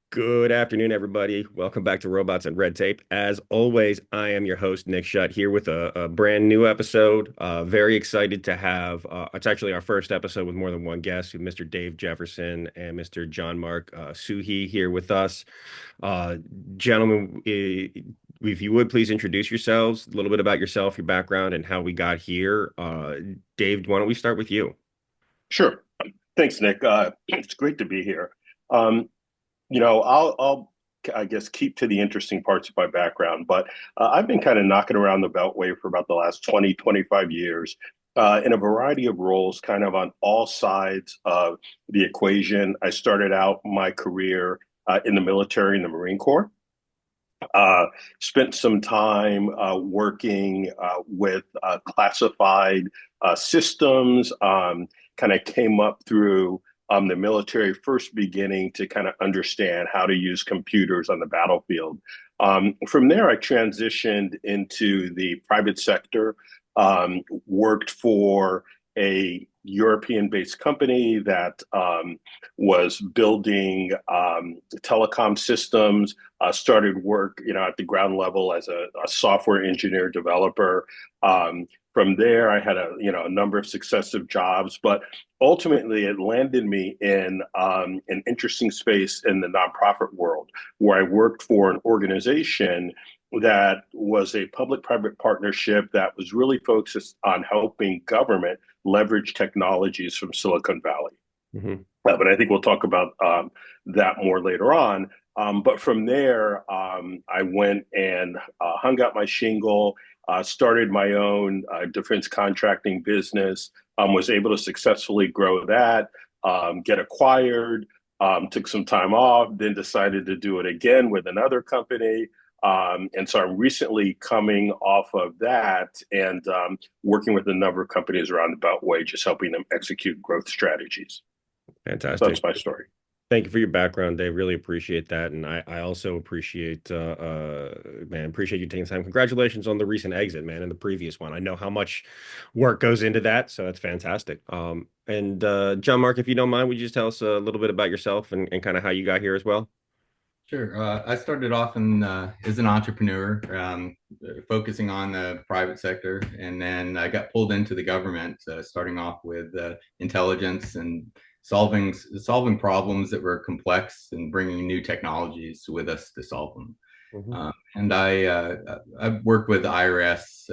Good afternoon, everybody. Welcome back to Robots and Red Tape. As always, I am your host, Nick Schutt, here with a brand new episode. Very excited to have, it's actually our first episode with more than one guest, with Mr. Dave Jefferson and Mr. John Mark Suhy here with us. Uh, Gentlemen, if you would please introduce yourselves, a little bit about yourself, your background, and how we got here. Dave, why don't we start with you? Sure. Thanks, Nick. It's great to be here. Um, I'll, I guess, keep to the interesting parts of my background, but I've been kind of knocking around the Beltway for about the last 20, 25 years in a variety of roles, kind of on all sides of the equation. I started out my career in the military, in the Marine Corps. Uh, Spent some time working with classified systems, kind of came up through the military, first beginning to kind of understand how to use computers on the battlefield. From there, I transitioned into the private sector, worked for a European-based company that was building telecom systems. Started work, at the ground level as a software engineer developer. From there, I had a number of successive jobs, but ultimately it landed me in an interesting space in the nonprofit world, where I worked for an organization that was a public-private partnership that was really focused on helping government leverage technologies from Silicon Valley. Mhm. But I think we'll talk about that more later on. But from there, I went and hung out my shingle, started my own defense contracting business, was able to successfully grow that, get acquired, took some time off, then decided to do it again with another company. And so I'm recently coming off of that and working with a number of companies around the Beltway, just helping them execute growth strategies. So Fantastic. that's my story. Thank you for your background, Dave. Really appreciate that. And I also appreciate, man, appreciate you taking time. Congratulations on the recent exit, man, and the previous one. I know how much work goes into that, so that's fantastic. And John Mark, if you don't mind, would you just tell us a little bit about yourself and kind of how you got here as well? Sure. I started off as an entrepreneur, focusing on the private sector, and then I got pulled into the government, starting off with intelligence and solving problems that were complex and bringing new technologies with us to solve them. Mhm. And I worked with IRS,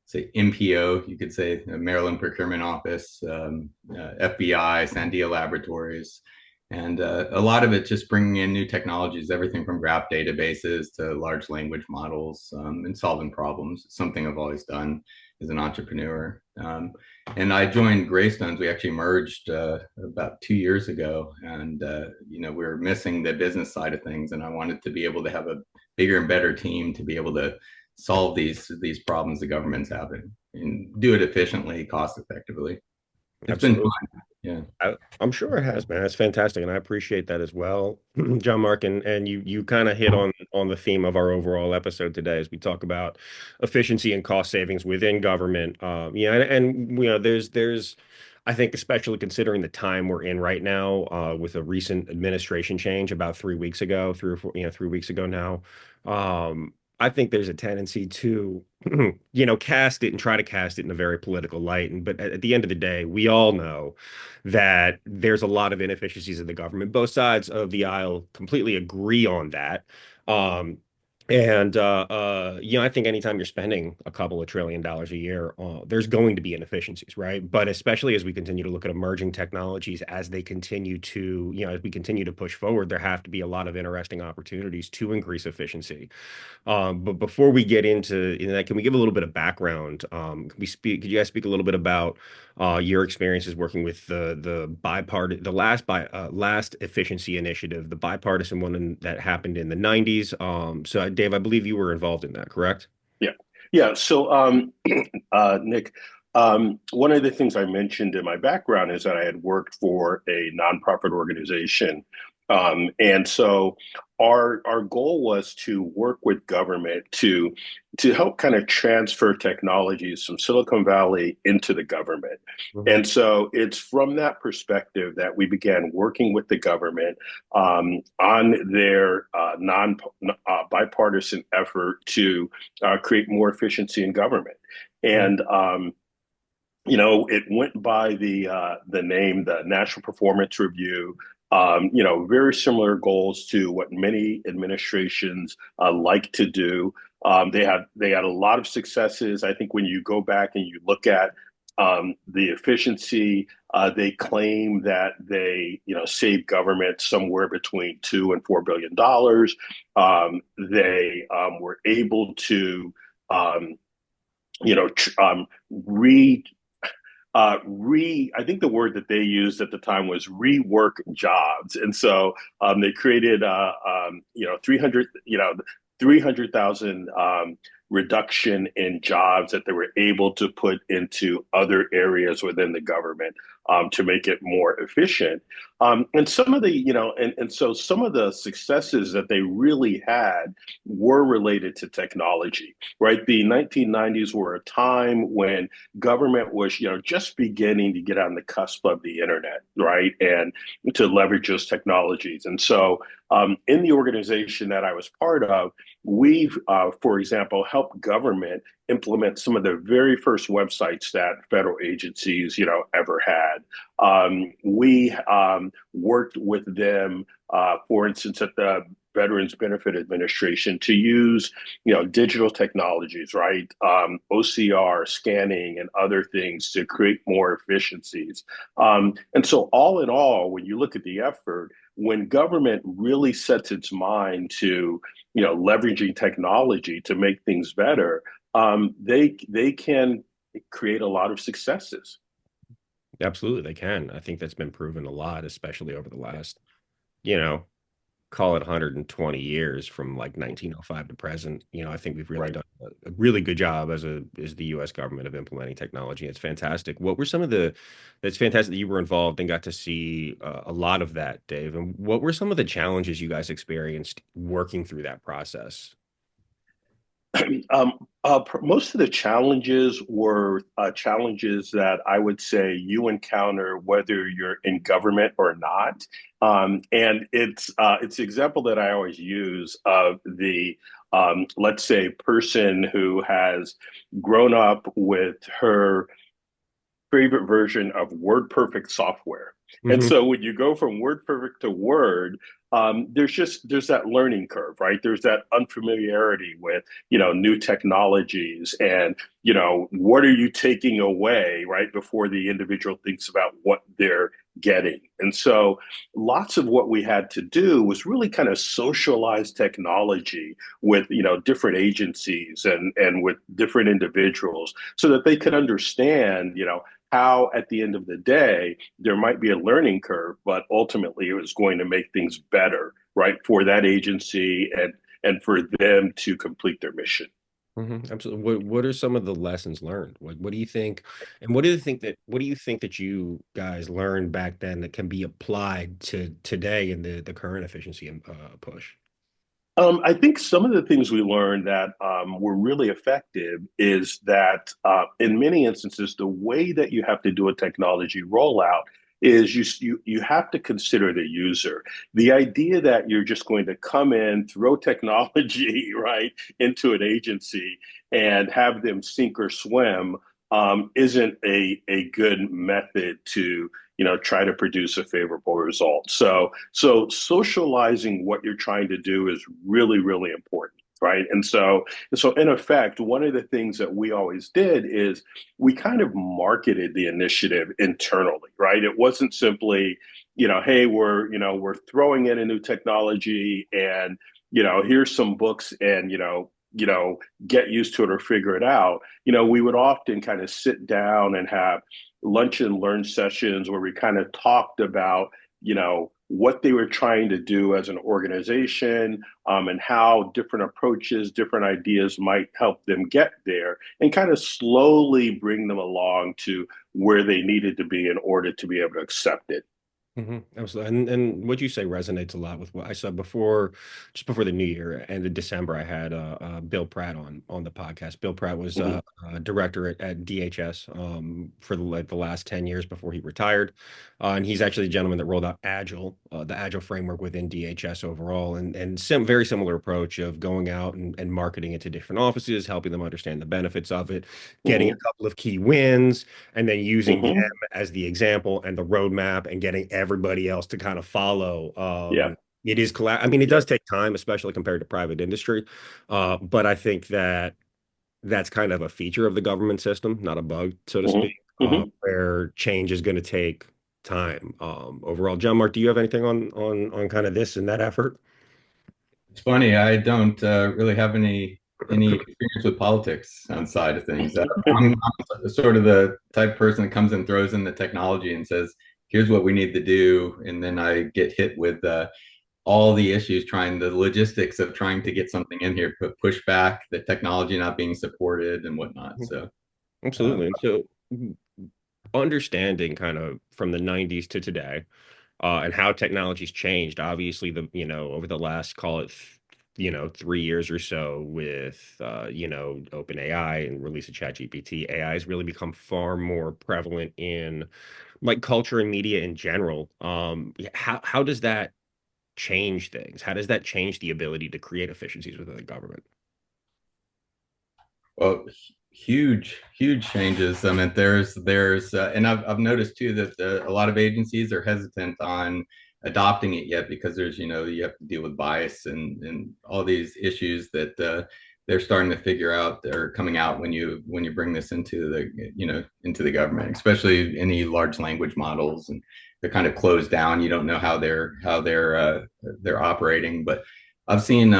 say MPO, you could say, the Maryland Procurement Office, FBI, Sandia Laboratories. And a lot of it just bringing in new technologies, everything from graph databases to large language models, and solving problems. It's something I've always done as an entrepreneur. And I joined Greystones. We actually merged about 2 years ago, and we were missing the business side of things, and I wanted to be able to have a bigger and better team to be able to solve these problems the government's having and do it efficiently, cost effectively. It's been Absolutely. fun. Yeah. I'm sure it has, man. That's fantastic, and I appreciate that as well, John Mark. And you kind of hit on the theme of our overall episode today as we talk about efficiency and cost savings within government. And there's I think especially considering the time we're in right now, with a recent administration change about 3 weeks ago, 3 weeks ago now. I think there's a tendency to cast it and try to cast it in a very political light. And but at the end of the day, we all know that there's a lot of inefficiencies in the government. Both sides of the aisle completely agree on that. Um, I think anytime you're spending a couple of $1 trillion a year, there's going to be inefficiencies, right? But especially as we continue to look at emerging technologies, as they continue to, as we continue to push forward, there have to be a lot of interesting opportunities to increase efficiency. But before we get into that, can we give a little bit of background? Could you guys speak a little bit about your experiences working with the last efficiency initiative, the bipartisan one that happened in the 90s? So Dave, I believe you were involved in that, correct? Yeah. Yeah. So, Nick, one of the things I mentioned in my background is that I had worked for a nonprofit organization. And so our goal was to work with government to help kind of transfer technologies from Silicon Valley into the government. Mhm. And so it's from that perspective that we began working with the government on their non bipartisan effort to create more efficiency in government. Mhm. And it went by the name, the National Performance Review. Very similar goals to what many administrations like to do. They had a lot of successes. I think when you go back and you look at the efficiency, they claim that they save government somewhere between $2 and $4 billion. They were able to re I think the word that they used at the time was rework jobs. And so they created 300,000 reduction in jobs that they were able to put into other areas within the government to make it more efficient. And some of the, and so some of the successes that they really had were related to technology, right? The 1990s were a time when government was, just beginning to get on the cusp of the internet, right? And to leverage those technologies. And so in the organization that I was part of, we've, for example, helped government implement some of the very first websites that federal agencies, ever had. We worked with them, for instance, at the Veterans Benefit Administration to use, digital technologies, right? OCR, scanning, and other things to create more efficiencies. And so, all in all, when you look at the effort, when government really sets its mind to, leveraging technology to make things better, they can create a lot of successes. Absolutely, they can. I think that's been proven a lot, especially over the last, you know, call it 120 years from like 1905 to present. I think we've really Right. done a really good job as the U.S. government of implementing technology. It's fantastic. What were some of the? That's fantastic that you were involved and got to see a lot of that, Dave. And what were some of the challenges you guys experienced working through that process? Most of the challenges were challenges that I would say you encounter whether you're in government or not. And it's the example that I always use of the let's say person who has grown up with her favorite version of WordPerfect software. And Hmm. so when you go from WordPerfect to Word, there's that learning curve, right? There's that unfamiliarity with new technologies, and what are you taking away, right, before the individual thinks about what they're getting. And so lots of what we had to do was really kind of socialize technology with different agencies and with different individuals so that they could understand how at the end of the day there might be a learning curve, but ultimately it was going to make things better, right, for that agency and for them to complete their mission. Hmm. Absolutely. What are some of the lessons learned? What do you think, and what do you think that you guys learned back then that can be applied to today in the current efficiency push? I think some of the things we learned that were really effective is that in many instances, the way that you have to do a technology rollout is you have to consider the user. The idea that you're just going to come in, throw technology right into an agency and have them sink or swim isn't a good method to try to produce a favorable result. So socializing what you're trying to do is really, really important. Right. And so in effect, one of the things that we always did is we kind of marketed the initiative internally, right? It wasn't simply, hey, we're throwing in a new technology and, here's some books and, get used to it or figure it out. We would often kind of sit down and have lunch and learn sessions where we kind of talked about, what they were trying to do as an organization, and how different approaches, different ideas might help them get there, and kind of slowly bring them along to where they needed to be in order to be able to accept it. Absolutely. And what you say resonates a lot with what I said before, just before the new year, end of December. I had Bill Pratt on the podcast. Bill Pratt was Hmm. director at DHS for the last 10 years before he retired. And he's actually the gentleman that rolled out Agile, the Agile framework within DHS overall, and very similar approach of going out and marketing it to different offices, helping them understand the benefits of it, getting a Hmm. couple of key wins, and then using Hmm. as the example and the roadmap and getting everybody else to kind of follow. Yeah. It is I mean, it Yeah. does take time, especially compared to private industry. But I think that that's kind of a feature of the government system, not a bug, so to Hmm. speak, Hmm. where change is going to take time. Overall, John Mark, do you have anything on kind of this and that effort? It's funny, I don't really have any experience with politics on side of things. I'm sort of the type of person that comes and throws in the technology and says, "Here's what we need to do," and then I get hit with all the issues the logistics of trying to get something in here, put push back, the technology not being supported and whatnot. So, um, Absolutely. And so understanding kind of from the 90s to today, and how technology's changed. Obviously, over the last, call it, 3 years or so with, OpenAI and release of ChatGPT, AI has really become far more prevalent in like culture and media in general. How does that change things? How does that change the ability to create efficiencies within the government? well, huge changes. I mean, and I've noticed too that a lot of agencies are hesitant on adopting it yet because you have to deal with bias and all these issues that they're starting to figure out. They're coming out when you bring this into into the government, especially any large language models, and they're kind of closed down. You don't know how they're operating, but I've seen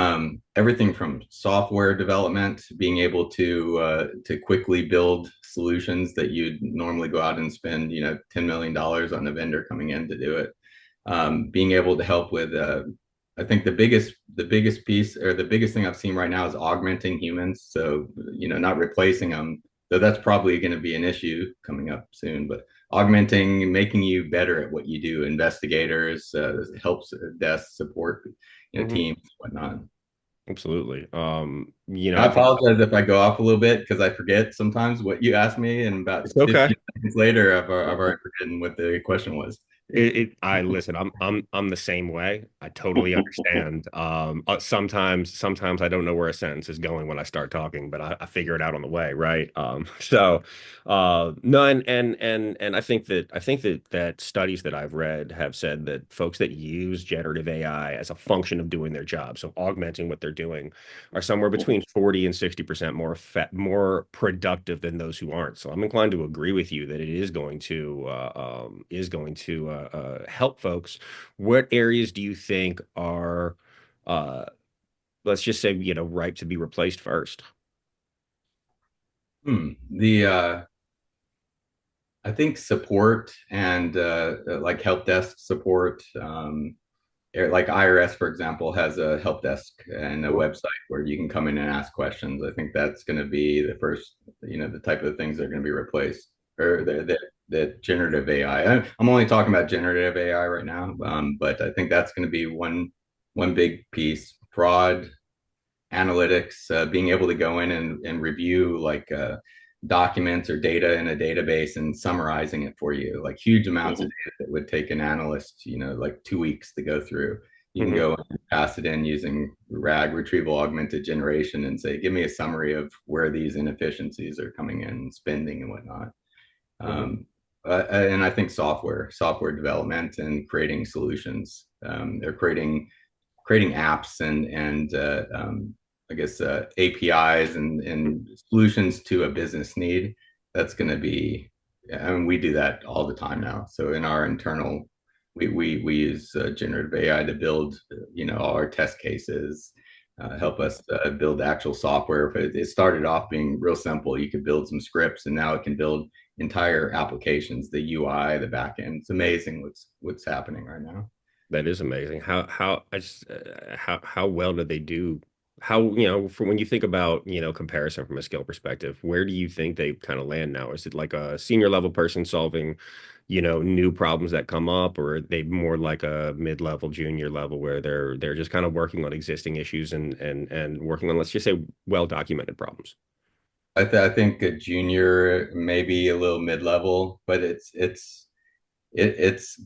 everything from software development, being able to quickly build solutions that you'd normally go out and spend $10 million on a vendor coming in to do it. Being able to help with I think the biggest piece or the biggest thing I've seen right now is augmenting humans. So not replacing them, though that's probably going to be an issue coming up soon. But augmenting, making you better at what you do, investigators, helps desk support, Mhm. teams, whatnot. Absolutely. I I think apologize if I go off a little bit because I forget sometimes what you asked me, and about it's okay. 15 seconds later, I've already forgotten what the question was. I listen, I'm the same way. I totally understand. Sometimes I don't know where a sentence is going when I start talking, but I figure it out on the way, right? No, and I think that studies that I've read have said that folks that use generative AI as a function of doing their job, so augmenting what they're doing, are somewhere between 40 and 60% more productive than those who aren't. So I'm inclined to agree with you that it is going to help folks. What areas do you think are, uh, let's just say, ripe to be replaced first? The I think support and like help desk support, like IRS, for example, has a help desk and a website where you can come in and ask questions. I think that's going to be the first, the type of things that are going to be replaced, or the generative AI. I'm only talking about generative AI right now, but I think that's going to be one big piece. Fraud, analytics, being able to go in and review like documents or data in a database and summarizing it for you, like huge amounts of Hmm. data that would take an analyst, like 2 weeks to go through. You can Hmm. go and pass it in using RAG, retrieval augmented generation, and say, give me a summary of where these inefficiencies are coming in, spending and whatnot. Hmm. Um, and I think software development and creating solutions. They're creating apps and I guess APIs and solutions to a business need. That's going to be, I mean, we do that all the time now. So in our internal, we use generative AI to build, all our test cases, help us build actual software. It started off being real simple. You could build some scripts, and now it can build entire applications, the UI, the backend. It's amazing what's happening right now. That is amazing. How well do they do how, you know, for when you think about, you know, comparison from a skill perspective, where do you think they kind of land now? Is it like a senior level person solving, you know, new problems that come up, or are they more like a mid-level, junior level where they're just kind of working on existing issues and working on, let's just say, well-documented problems? I think a junior, maybe a little mid-level, but it's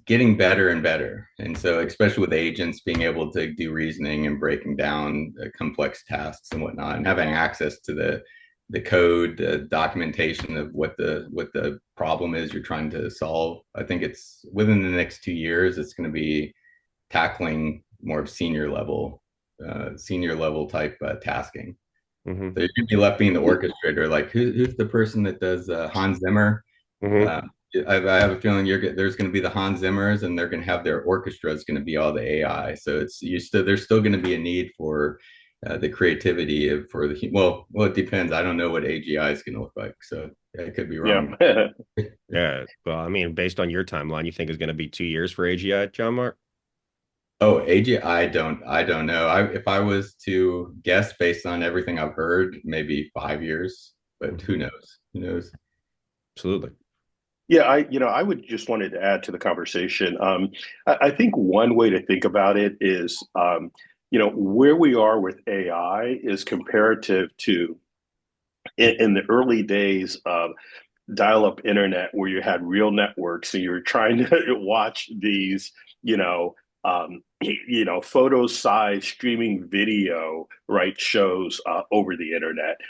getting better and better. And so, especially with agents being able to do reasoning and breaking down complex tasks and whatnot, and having access to the code, documentation of what the problem is you're trying to solve. I think it's within the next 2 years, it's going to be tackling more of senior level type tasking. Hmm. So you're going to be left being the orchestrator. Like who's the person that does Hans Zimmer? Hmm. Uh, I have a feeling there's going to be the Hans Zimmers, and they're going to have their orchestra is going to be all the AI. So there's still going to be a need for the creativity for the well it depends. I don't know what AGI is going to look like, so I could be Yeah. wrong. Yeah. Well, I mean, based on your timeline, you think it's going to be 2 years for AGI, John Mark? Oh, AGI, I don't know. If I was to guess based on everything I've heard, maybe 5 years, but Mhm. who knows? Who knows? Absolutely. Yeah, I would just wanted to add to the conversation. I think one way to think about it is, where we are with AI is comparative to in the early days of dial-up internet where you had real networks and you were trying to watch these, photo size streaming video right shows over the internet.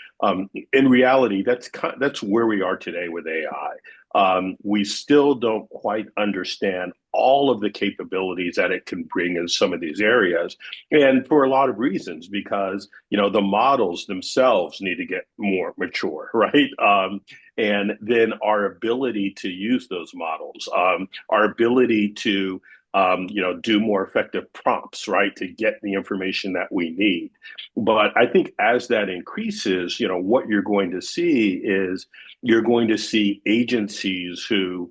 In reality, that's where we are today with AI. We still don't quite understand all of the capabilities that it can bring in some of these areas, and for a lot of reasons, because the models themselves need to get more mature, right? And then our ability to use those models, our ability to do more effective prompts, right, to get the information that we need. But I think as that increases, what you're going to see is you're going to see agencies who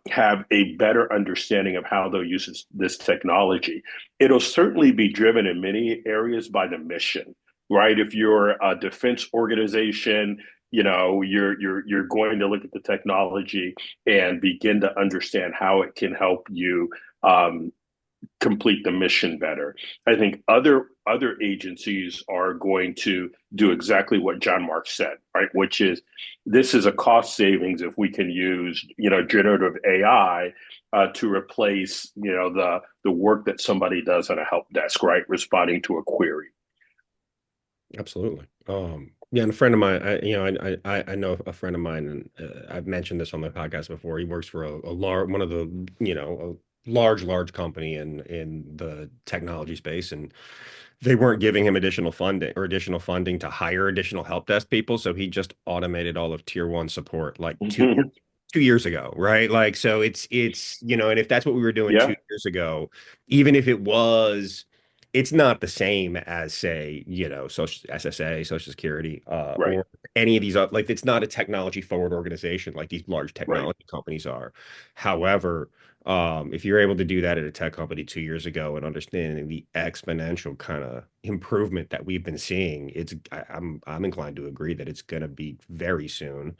have a better understanding of how they'll use this technology. It'll certainly be driven in many areas by the mission, right? If you're a defense organization, you're going to look at the technology and begin to understand how it can help you um, complete the mission better. I think other agencies are going to do exactly what John Mark said, right? Which is this is a cost savings if we can use generative AI to replace the work that somebody does on a help desk, right? Responding to a query. Absolutely. Yeah, and a friend of mine, I know a friend of mine, and I've mentioned this on the podcast before. He works for a large, one of the, a large company in the technology space, and they weren't giving him additional funding to hire additional help desk people, so he just automated all of tier one support like two years ago, right? Like, so it's, and if that's what we were doing Yeah, 2 years ago, even if it was, it's not the same as, say, social SSA, Social Security, right, or any of these like it's not a technology forward organization like these large right. technology companies are. However, if you're able to do that at a tech company 2 years ago and understanding the exponential kind of improvement that we've been seeing, I'm inclined to agree that it's going to be very soon.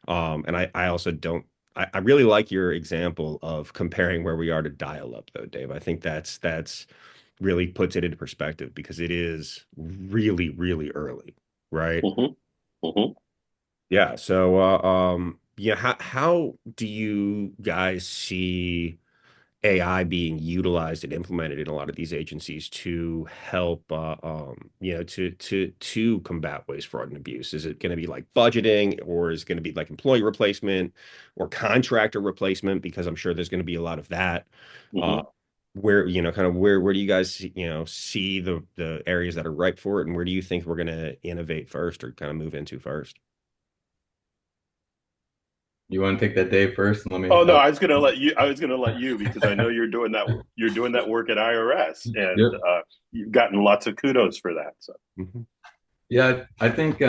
And I also don't. I really like your example of comparing where we are to dial-up, though, Dave. I think that's really puts it into perspective because it is really, really early, right? Hmm. Hmm. Yeah. So, yeah, how do you guys see AI being utilized and implemented in a lot of these agencies to help, to combat waste, fraud, and abuse? Is it going to be like budgeting, or is it going to be like employee replacement or contractor replacement? Because I'm sure there's going to be a lot of that. Uh, Hmm. where, kind of where do you guys, see the areas that are ripe for it, and where do you think we're going to innovate first or kind of move into first? You want to take that day first? And let me. Oh no, I was gonna let you. I was gonna let you because I know you're doing that. You're doing that work at IRS, and Yep. you've gotten lots of kudos for that. So. Mhm. Yeah, I think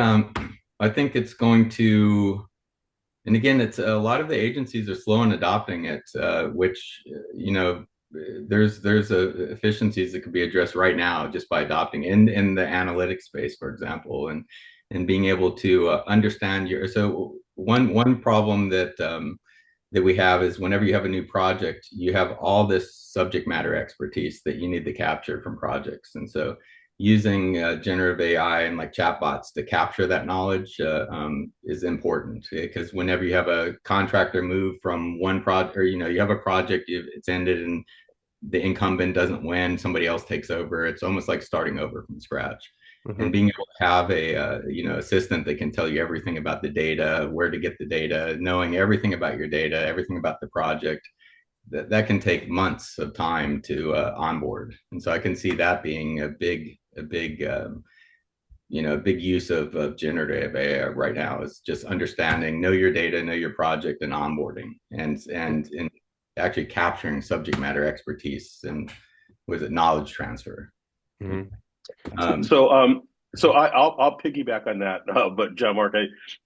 it's going to, and again, it's a lot of the agencies are slow in adopting it, which efficiencies that could be addressed right now just by adopting in the analytics space, for example, and being able to understand your. So one problem that we have is whenever you have a new project, you have all this subject matter expertise that you need to capture from projects. And so using generative AI and like chatbots to capture that knowledge is important because whenever you have a contractor move from one project or, you have a project, it's ended and the incumbent doesn't win, somebody else takes over. It's almost like starting over from scratch. And Hmm. being able to have a assistant that can tell you everything about the data, where to get the data, knowing everything about your data, everything about the project, that can take months of time to onboard. And so I can see that being a big use of generative AI right now is just understanding, know your data, know your project, and onboarding, and actually capturing subject matter expertise and was it knowledge transfer. Hmm. Um, So, I'll piggyback on that. But John Mark,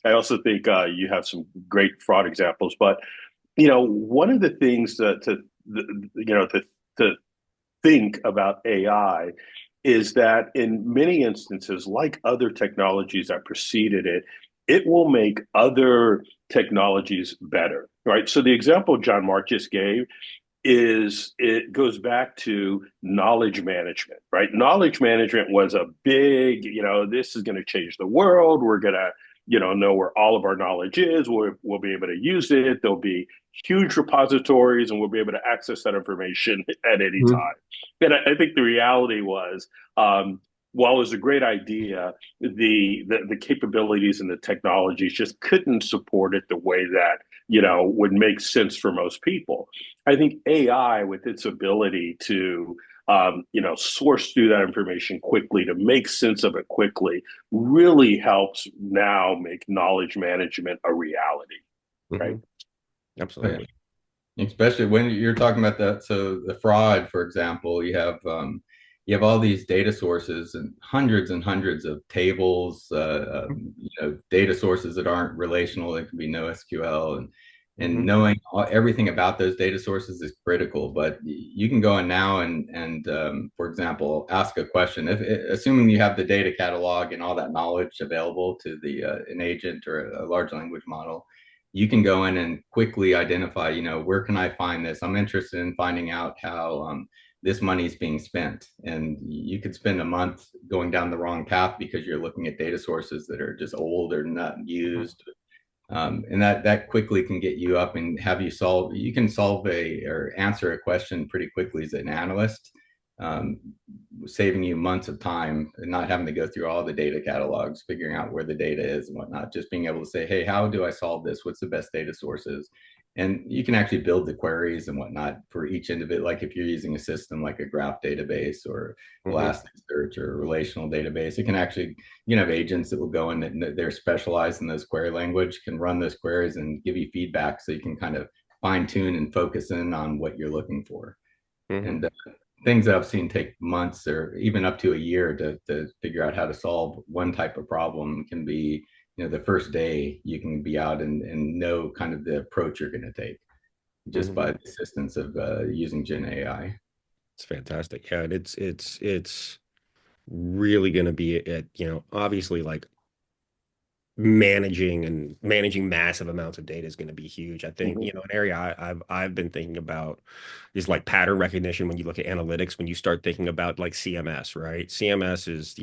I also think you have some great fraud examples. But one of the things to think about AI is that in many instances, like other technologies that preceded it, it will make other technologies better, right? So the example John Mark just gave is it goes back to knowledge management, right? Knowledge management was a big, this is going to change the world. We're going to, know where all of our knowledge is. We'll be able to use it. There'll be huge repositories and we'll be able to access that information at any Hmm. time. And I think the reality was, while it was a great idea, the capabilities and the technologies just couldn't support it the way that, would make sense for most people. I think AI, with its ability to source through that information quickly, to make sense of it quickly, really helps now make knowledge management a reality, right? Hmm. Absolutely. Especially when you're talking about that. So the fraud, for example, you have all these data sources and hundreds of tables, data sources that aren't relational. That can be NoSQL, and Hmm. knowing everything about those data sources is critical. But you can go in now and for example, ask a question. If assuming you have the data catalog and all that knowledge available to the an agent or a large language model, you can go in and quickly identify, where can I find this? I'm interested in finding out how this money is being spent. And you could spend a month going down the wrong path because you're looking at data sources that are just old or not used. And that quickly can get you up and have you solve. You can solve or answer a question pretty quickly as an analyst, um, saving you months of time and not having to go through all the data catalogs, figuring out where the data is and whatnot. Just being able to say, hey, how do I solve this? What's the best data sources? And you can actually build the queries and whatnot for each individual. Like if you're using a system like a graph database or Hmm. Elasticsearch or a relational database, it can actually, you can have agents that will go in and they're specialized in those query language, can run those queries and give you feedback so you can kind of fine tune and focus in on what you're looking for. Hmm. And things that I've seen take months or even up to a year to figure out how to solve one type of problem can be, the first day you can be out and know kind of the approach you're going to take just Hmm. by the assistance of using Gen AI. It's fantastic. Yeah, and it's really going to be at, obviously like managing massive amounts of data is going to be huge. I think, Mm-hmm. an area I've been thinking about is like pattern recognition when you look at analytics, when you start thinking about like CMS, right? CMS is,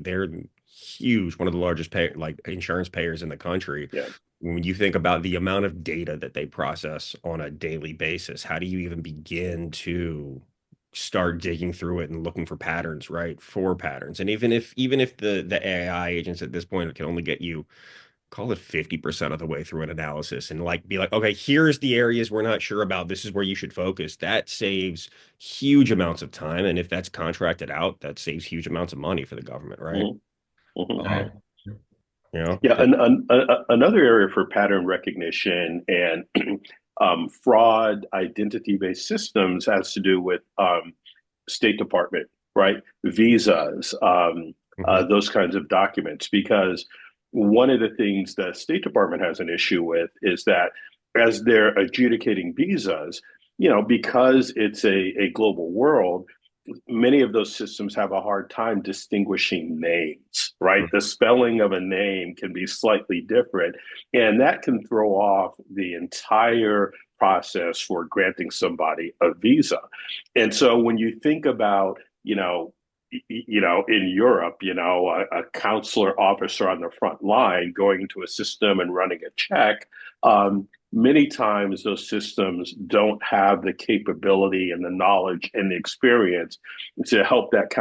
they're huge, one of the largest like insurance payers in the country. Yeah. When you think about the amount of data that they process on a daily basis, how do you even begin to start digging through it and looking for patterns, right? For patterns. And even if the AI agents at this point can only get you, call it 50% of the way through an analysis and like be like, okay, here's the areas we're not sure about. This is where you should focus. That saves huge amounts of time. And if that's contracted out, that saves huge amounts of money for the government, right? Mm-hmm. Mm-hmm. Um, Yeah, it, another area for pattern recognition and fraud identity-based systems has to do with State Department, right? Visas, mhm, those kinds of documents. Because one of the things the State Department has an issue with is that as they're adjudicating visas, because it's a global world, many of those systems have a hard time distinguishing names, right? The spelling of a name can be slightly different, and that can throw off the entire process for granting somebody a visa. And so when you think about, in Europe, a consular officer on the front line going into a system and running a check, many times those systems don't have the capability and the knowledge and the experience to help that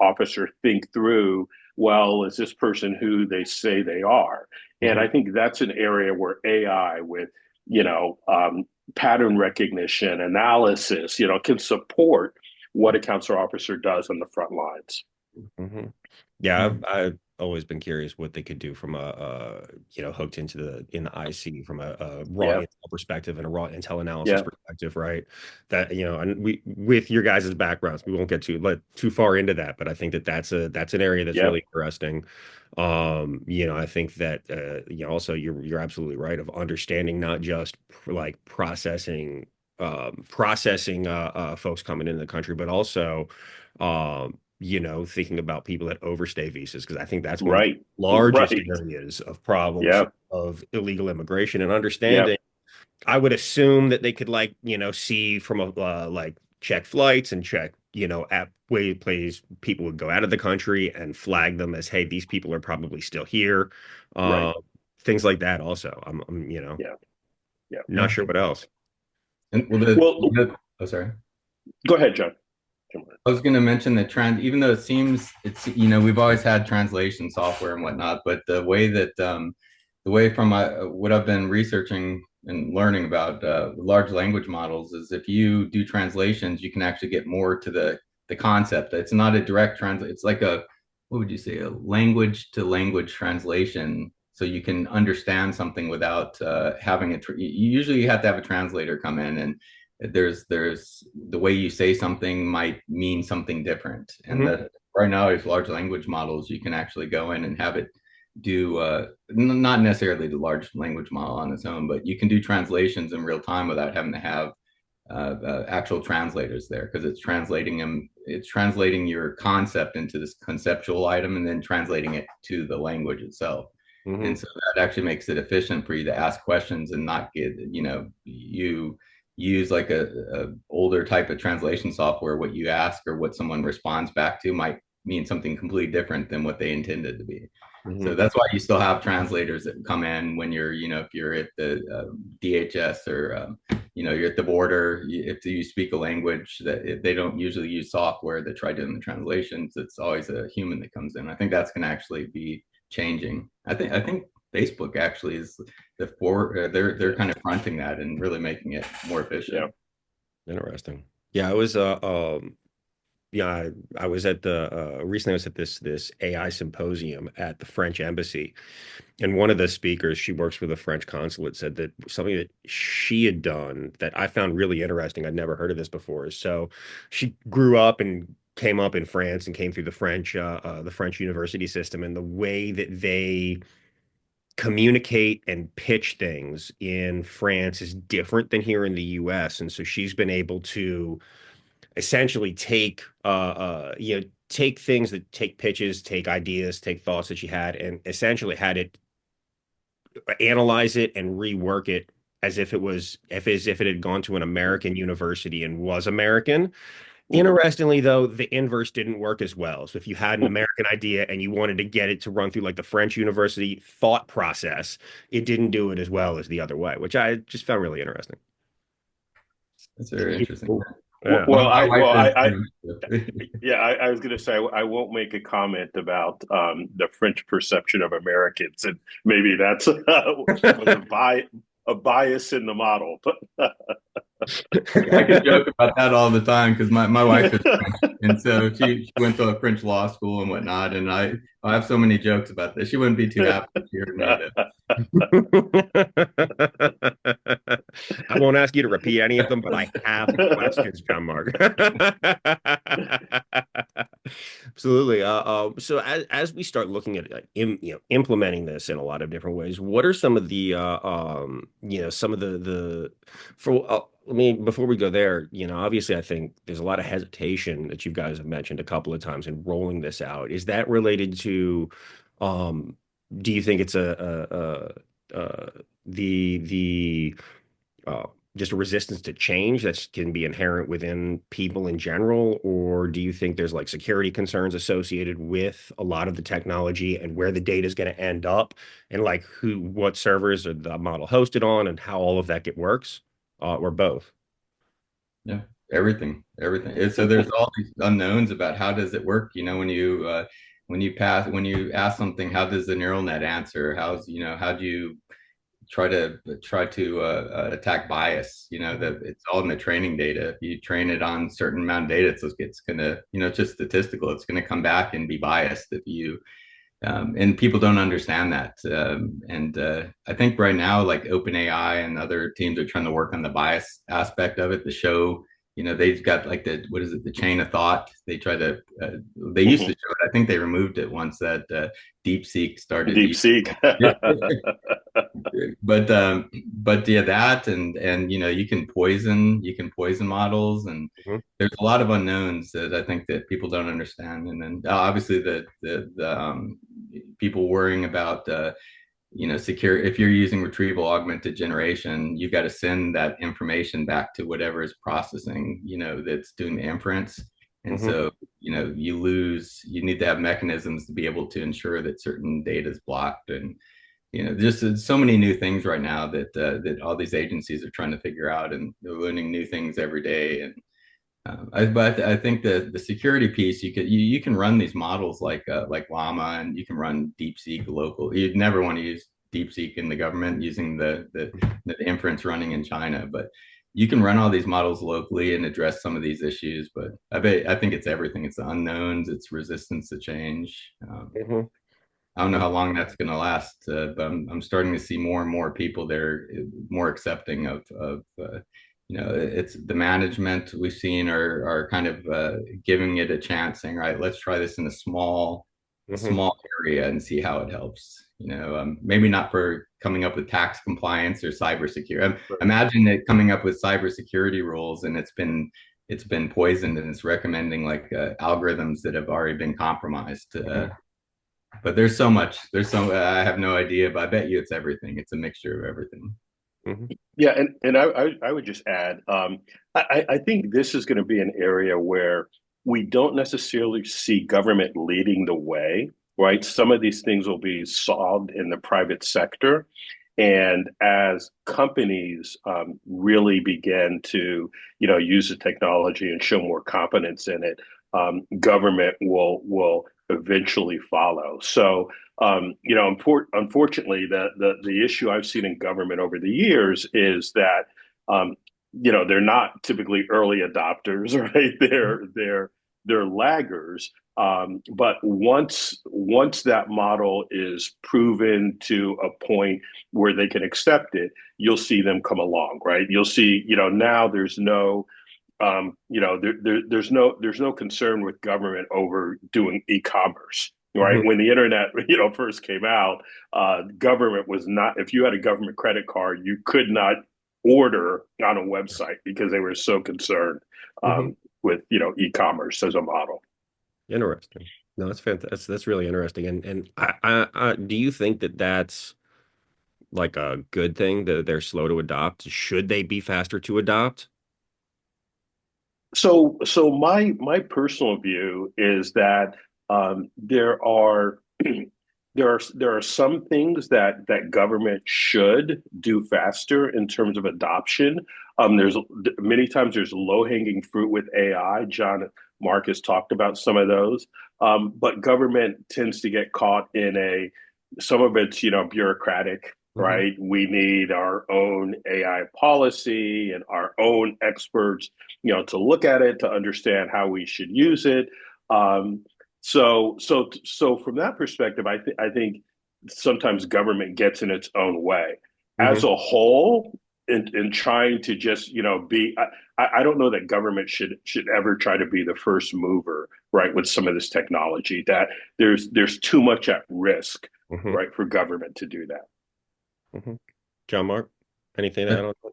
officer think through, well, is this person who they say they are? And Mhm. I think that's an area where AI with, you know, um, pattern recognition, analysis, can support what a counselor officer does on the front lines. Hmm. Yeah, Mhm. I've always been curious what they could do from hooked into the IC from a raw Yeah, intel perspective and a raw intel analysis yeah, perspective, right? That, and we with your guys' backgrounds, we won't get too far into that, but I think that that's an area that's yeah, really interesting. I think that also you're absolutely right of understanding not just like processing folks coming into the country, but also thinking about people that overstay visas, because I think that's one of the right, largest right. areas of problems Yeah, of illegal immigration and yeah, understanding. I would assume that they could like, see from a like check flights and check, at way plays people would go out of the country and flag them as, hey, these people are probably still here. right. Um, things like that also. I'm Yeah, yeah. not Yeah. sure what else. And well, Well, oh, sorry. go ahead, John. I was going to mention that even though we've always had translation software and whatnot, but the way from what I've been researching and learning about large language models is if you do translations, you can actually get more to the concept. It's not a direct translate. It's like what would you say, a language to language translation. So you can understand something without having usually you have to have a translator come in and there's the way you say something might mean something different, and Hmm. that right now with large language models you can actually go in and have it do not necessarily the large language model on its own, but you can do translations in real time without having to have actual translators there, because it's translating your concept into this conceptual item and then translating it to the language itself. And Hmm. so that actually makes it efficient for you to ask questions and not get, you use like a older type of translation software. What you ask or what someone responds back to might mean something completely different than what they intended to be. So Hmm. that's why you still have translators that come in when you're, if you're at the DHS or you're at the border. If you speak a language that they don't usually use software that try doing the translations, it's always a human that comes in. I think that's going to actually be changing. I think Facebook actually is they're Yeah, kind of fronting that and really making it more yeah. efficient. Interesting. Yeah, I was at the recently I was at this AI symposium at the French embassy, and one of the speakers, she works for the French consulate, said that something that she had done that I found really interesting. I'd never heard of this before. So she grew up and came up in France and came through the French university system, and the way that they communicate and pitch things in France is different than here in the US. And so she's been able to essentially take things that take pitches, take ideas, take thoughts that she had, and essentially had it analyze it and rework it as if it had gone to an American university and was American. Interestingly, though, the inverse didn't work as well. So if you had an American idea and you wanted to get it to run through like the French university thought process, it didn't do it as well as the other way, which I just found really interesting. That's very interesting. Yeah. My, Well, my wife is, yeah, I was going to say I won't make a comment about the French perception of Americans, and maybe that's was a bias in the model. But I can joke about that all the time because my wife is French, and so she went to a French law school and whatnot. And I have so many jokes about this. She wouldn't be too happy if she heard me of it. I won't ask you to repeat any of them, but I have questions, John Mark. Absolutely. So as we start looking at implementing this in a lot of different ways, what are some of the some of the for I mean before we go there, obviously I think there's a lot of hesitation that you guys have mentioned a couple of times in rolling this out. Is that related to um do you think it's the uh, just a resistance to change that can be inherent within people in general? Or do you think there's like security concerns associated with a lot of the technology and where the data is going to end up and like what servers are the model hosted on and how all of that works, or both? Yeah, everything. So there's all these unknowns about how does it work. When you ask something, how does the neural net answer? How do you try to attack bias? That it's all in the training data. If you train it on a certain amount of data, it's gonna, it's just statistical. It's gonna come back and be biased if you and people don't understand that. And I think right now, like OpenAI and other teams are trying to work on the bias aspect of it to show, they've got like what is it, the chain of thought. They used to Mhm. show it. I think they removed it once that DeepSeek started Deep using Seek. it. But yeah, that and you can poison models, and Mhm, there's a lot of unknowns that I think that people don't understand. And then obviously the people worrying about secure. If you're using retrieval augmented generation, you've got to send that information back to whatever is processing, that's doing the inference. And mhm, so, you need to have mechanisms to be able to ensure that certain data is blocked. And just so many new things right now that all these agencies are trying to figure out, and they're learning new things every day. And but I think the security piece, you can run these models like Llama, and you can run DeepSeek local. You'd never want to use DeepSeek in the government using the inference running in China, but you can run all these models locally and address some of these issues. But I think it's everything. It's the unknowns. It's resistance to change. mhm, I don't know how long that's going to last, but I'm starting to see more and more people that are more accepting of it's the management we've seen are kind of giving it a chance, saying, right, let's try this in a mhm. small area and see how it helps. Maybe not for coming up with tax compliance or cybersecurity. Right. Imagine it coming up with cybersecurity rules, and it's been poisoned, and it's recommending like algorithms that have already been compromised. Mhm, But there's so much. I have no idea, but I bet you it's everything. It's a mixture of everything. mhm, Yeah, and I would just add, I think this is going to be an area where we don't necessarily see government leading the way, right? Some of these things will be solved in the private sector, and as companies really begin to, use the technology and show more competence in it, government will eventually follow. So unfortunately, the issue I've seen in government over the years is that um, they're not typically early adopters, right? They're laggers. But once that model is proven to a point where they can accept it, you'll see them come along, right? You'll see, now there's no there's no concern with government over doing e-commerce, right? mhm, When the internet, first came out, government was not. If you had a government credit card, you could not order on a website because they were so concerned mhm. with e-commerce as a model. Interesting. No, that's fantastic. That's really interesting. And do you think that that's like a good thing that they're slow to adopt? Should they be faster to adopt? So my personal view is that there are there are some things that government should do faster in terms of adoption. There's many times there's low hanging fruit with AI. John Marcus talked about some of those, but government tends to get caught in some of it's bureaucratic. Hmm. Right, we need our own AI policy and our own experts, to look at it, to understand how we should use it. Um, so from that perspective, I think sometimes government gets in its own way. As Hmm. a whole, in trying to just be, I don't know that government should ever try to be the first mover, right, with some of this technology. That there's too much at risk, Hmm. right, for government to do that. Hmm. John Mark, anything to add I, on that?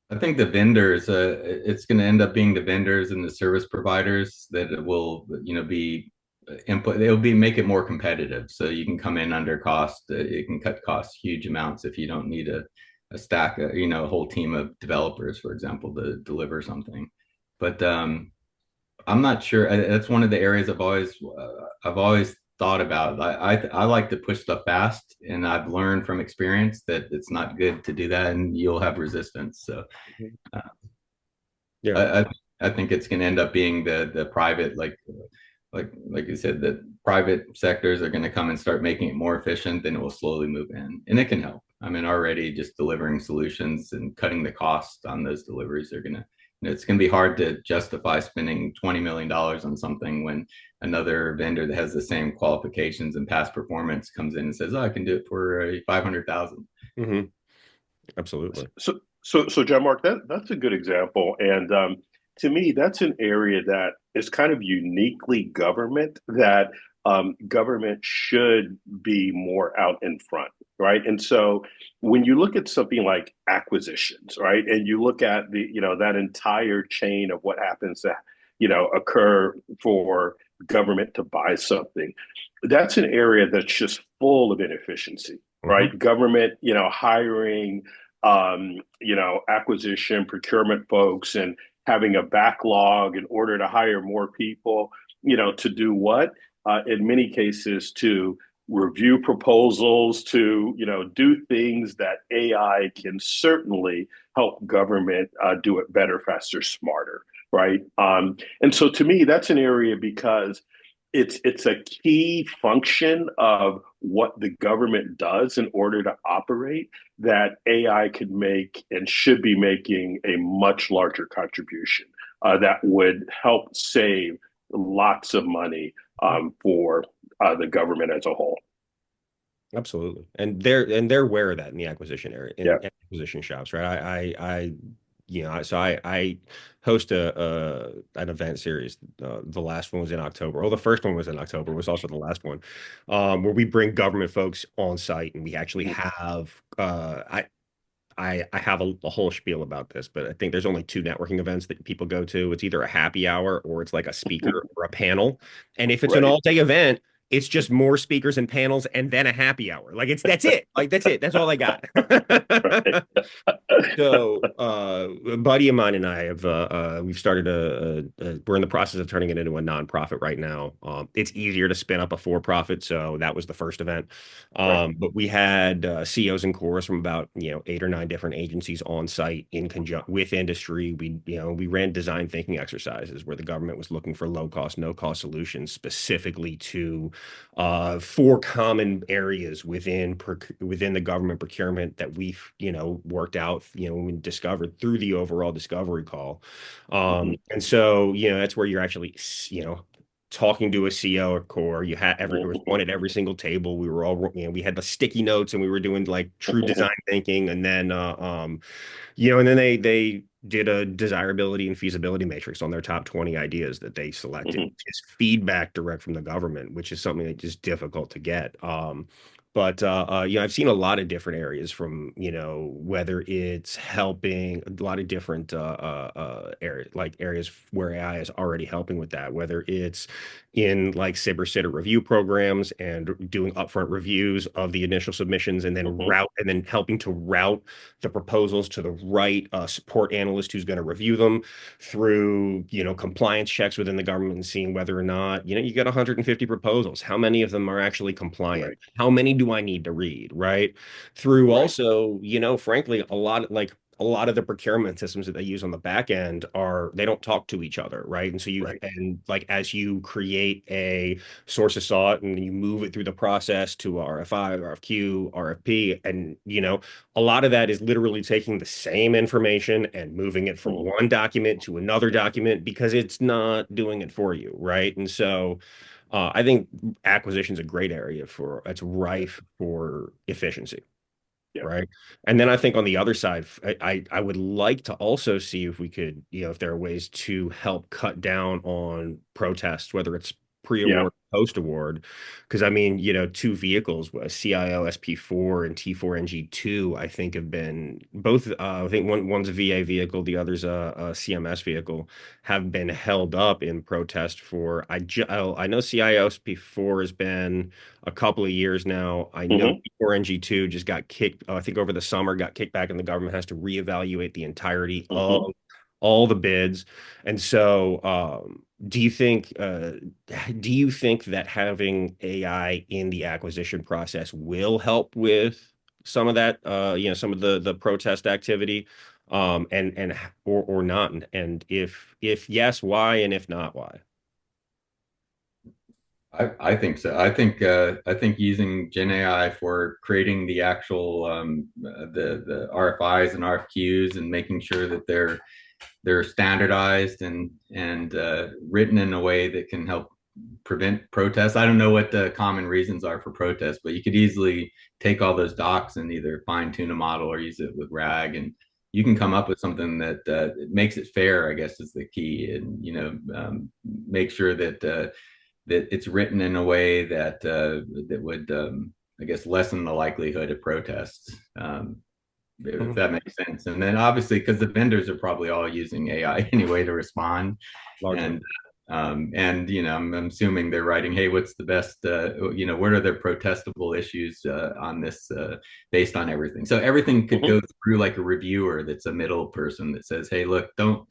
I think the vendors, it's going to end up being the vendors and the service providers that it will, be input. It'll be make it more competitive, so you can come in under cost. It can cut costs huge amounts if you don't need a stack, a whole team of developers, for example, to deliver something. But I'm not sure. That's one of the areas I've always thought about. I like to push stuff fast, and I've learned from experience that it's not good to do that, and you'll have resistance. So Mhm. uh, Yeah. I, I I think it's going to end up being the private, like you said, the private sectors are going to come and start making it more efficient, then it will slowly move in, and it can help. I mean, already just delivering solutions and cutting the cost on those deliveries are going to. It's going to be hard to justify spending $20 million on something when another vendor that has the same qualifications and past performance comes in and says, "Oh, I can do it for 500,000." Hmm. Absolutely. So, John Mark, that's a good example, and to me, that's an area that is kind of uniquely government that government should be more out in front, right? And so, when you look at something like acquisitions, right, and you look at the that entire chain of what happens to occur for government to buy something, that's an area that's just full of inefficiency, Hmm. right? Government, hiring acquisition, procurement folks and having a backlog in order to hire more people, to do what? In many cases, to review proposals, to, do things that AI can certainly help government do it better, faster, smarter, right? And so to me, that's an area because it's a key function of what the government does in order to operate that AI could make and should be making a much larger contribution that would help save lots of money for the government as a whole. Absolutely. And they're aware of that in the acquisition area, Yeah, in acquisition shops, right? So I host a an event series. The last one was in October. Well, the first one was in October. It was also the last one, where we bring government folks on site, and we actually have. I have a whole spiel about this, but I think there's only two networking events that people go to. It's either a happy hour or it's like a speaker or a panel. And if it's an right. all-day event, it's just more speakers and panels and then a happy hour. Like it's that's it. Like that's it. That's all I got. Right. So, a buddy of mine and I have we've started we're in the process of turning it into a nonprofit right now. It's easier to spin up a for-profit, so that was the first event. Right. But we had CEOs and cores from about 8 or 9 different agencies on site in conjunction with industry. We ran design thinking exercises where the government was looking for low cost, no cost solutions specifically to 4 common areas within the government procurement that we've worked out we discovered through the overall discovery call. Mm-hmm. And so that's where you're actually talking to a CO or core. You had there was one at every single table. We were all we had the sticky notes and we were doing like true Mm-hmm. design thinking. And then and then they did a desirability and feasibility matrix on their top 20 ideas that they selected. Mm-hmm. It's feedback direct from the government, which is something that's just difficult to get. But I've seen a lot of different areas from, whether it's helping a lot of different areas, like areas where AI is already helping with that, whether it's in like cyber sitter review programs and doing upfront reviews of the initial submissions and then Mm-hmm. helping to route the proposals to the right support analyst who's going to review them through, compliance checks within the government and seeing whether or not, you get 150 proposals. How many of them are actually compliant? Right. How many do I need to read? Right. Through Right. also, frankly, a lot of the procurement systems that they use on the back end they don't talk to each other, right? And so Right. like as you create a source of sought and you move it through the process to RFI, RFQ, RFP, and a lot of that is literally taking the same information and moving it from Mm-hmm. one document to another document because it's not doing it for you, right? And so I think acquisition is a great area for it's Yeah. rife for efficiency. Yeah. right? And then I think on the other side, I would like to also see if we could, if there are ways to help cut down on protests, whether it's Yeah. pre-award, post-award. Because I mean, two vehicles, a CIO SP4 and T4NG2, I think have been both, I think one's a VA vehicle, the other's a CMS vehicle, have been held up in protest for, I know CIO SP4 has been a couple of years now. I know Hmm. T4NG2 just got kicked, I think over the summer, got kicked back, and the government has to reevaluate the entirety of Hmm. all the bids. And so, do you think that having AI in the acquisition process will help with some of that, some of the protest activity, or not? And if yes, why? And if not, why? I think so. I think using Gen AI for creating the actual the RFIs and RFQs and making sure that they're standardized and written in a way that can help prevent protests. I don't know what the common reasons are for protests, but you could easily take all those docs and either fine tune a model or use it with RAG, and you can come up with something that makes it fair. I guess is the key, and make sure that it's written in a way that would I guess lessen the likelihood of protests. If Mhm. that makes sense. And then obviously, because the vendors are probably all using AI anyway to respond, Largely. and I'm assuming they're writing, hey, what's the best, what are their protestable issues on this based on everything. So everything could Hmm. go through like a reviewer that's a middle person that says, hey, look, don't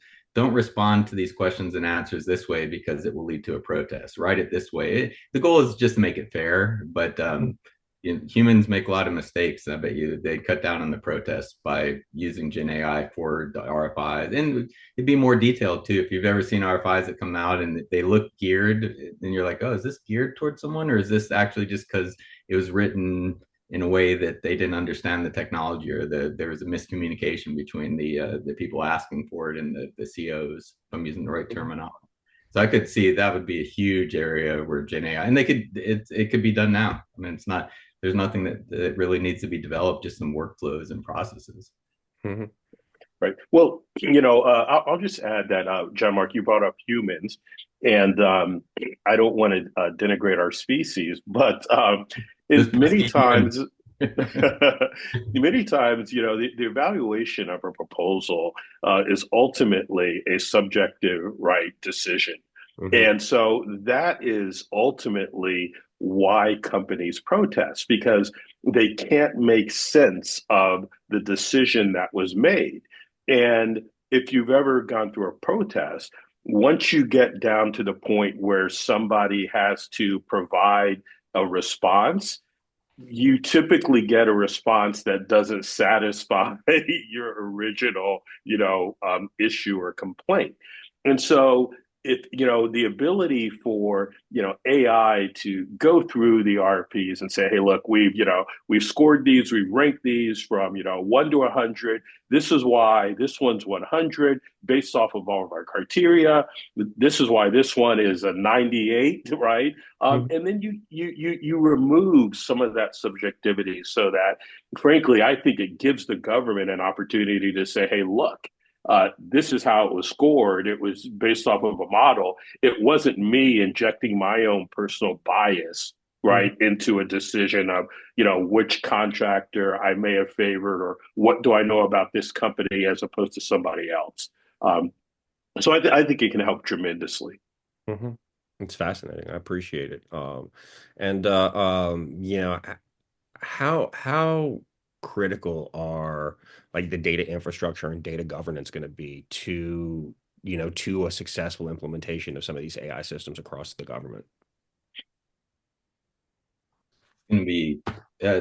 respond to these questions and answers this way because it will lead to a protest. Write it this way. The goal is just to make it fair, but humans make a lot of mistakes. I bet you they'd cut down on the protests by using Gen AI for the RFIs. And it'd be more detailed too. If you've ever seen RFIs that come out and they look geared, then you're like, oh, is this geared towards someone? Or is this actually just because it was written in a way that they didn't understand the technology or there was a miscommunication between the people asking for it and the COs, if I'm using the right terminology. So I could see that would be a huge area where Gen AI, and it could be done now. I mean, it's not there's nothing that really needs to be developed, just some workflows and processes. Mhm. Right. Well, I'll just add that, John Mark, you brought up humans, and I don't want to denigrate our species, but This it, many pesky human. times, many times, the evaluation of a proposal is ultimately a subjective right decision. Mhm. And so that is ultimately why companies protest because they can't make sense of the decision that was made. And if you've ever gone through a protest, once you get down to the point where somebody has to provide a response, you typically get a response that doesn't satisfy your original, issue or complaint. And so if the ability for AI to go through the RFPs and say, hey, look, we've scored these, we've ranked these from 1 to 100. This is why this one's 100 based off of all of our criteria. This is why this one is a 98, right? Mhm. And then you remove some of that subjectivity so that, frankly, I think it gives the government an opportunity to say, "Hey, look, this is how it was scored. It was based off of a model. It wasn't me injecting my own personal bias." Mhm. Right into a decision of which contractor I may have favored or what do I know about this company as opposed to somebody else. Um, so I think it can help tremendously. Mhm. It's fascinating. I appreciate it. And how critical are like the data infrastructure and data governance going to be to a successful implementation of some of these AI systems across the government? Going to be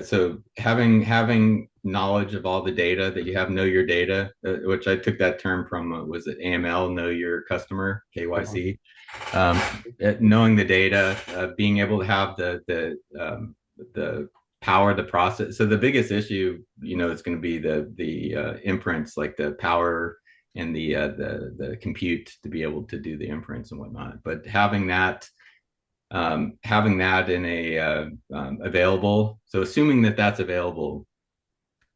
so having knowledge of all the data that you have, know your data, which I took that term from was it AML, know your customer, Mhm. KYC. um, Knowing the data, being able to have the power, the process. So the biggest issue, is going to be the inference, like the power and the compute to be able to do the inference and whatnot. But having that in a available. So assuming that that's available,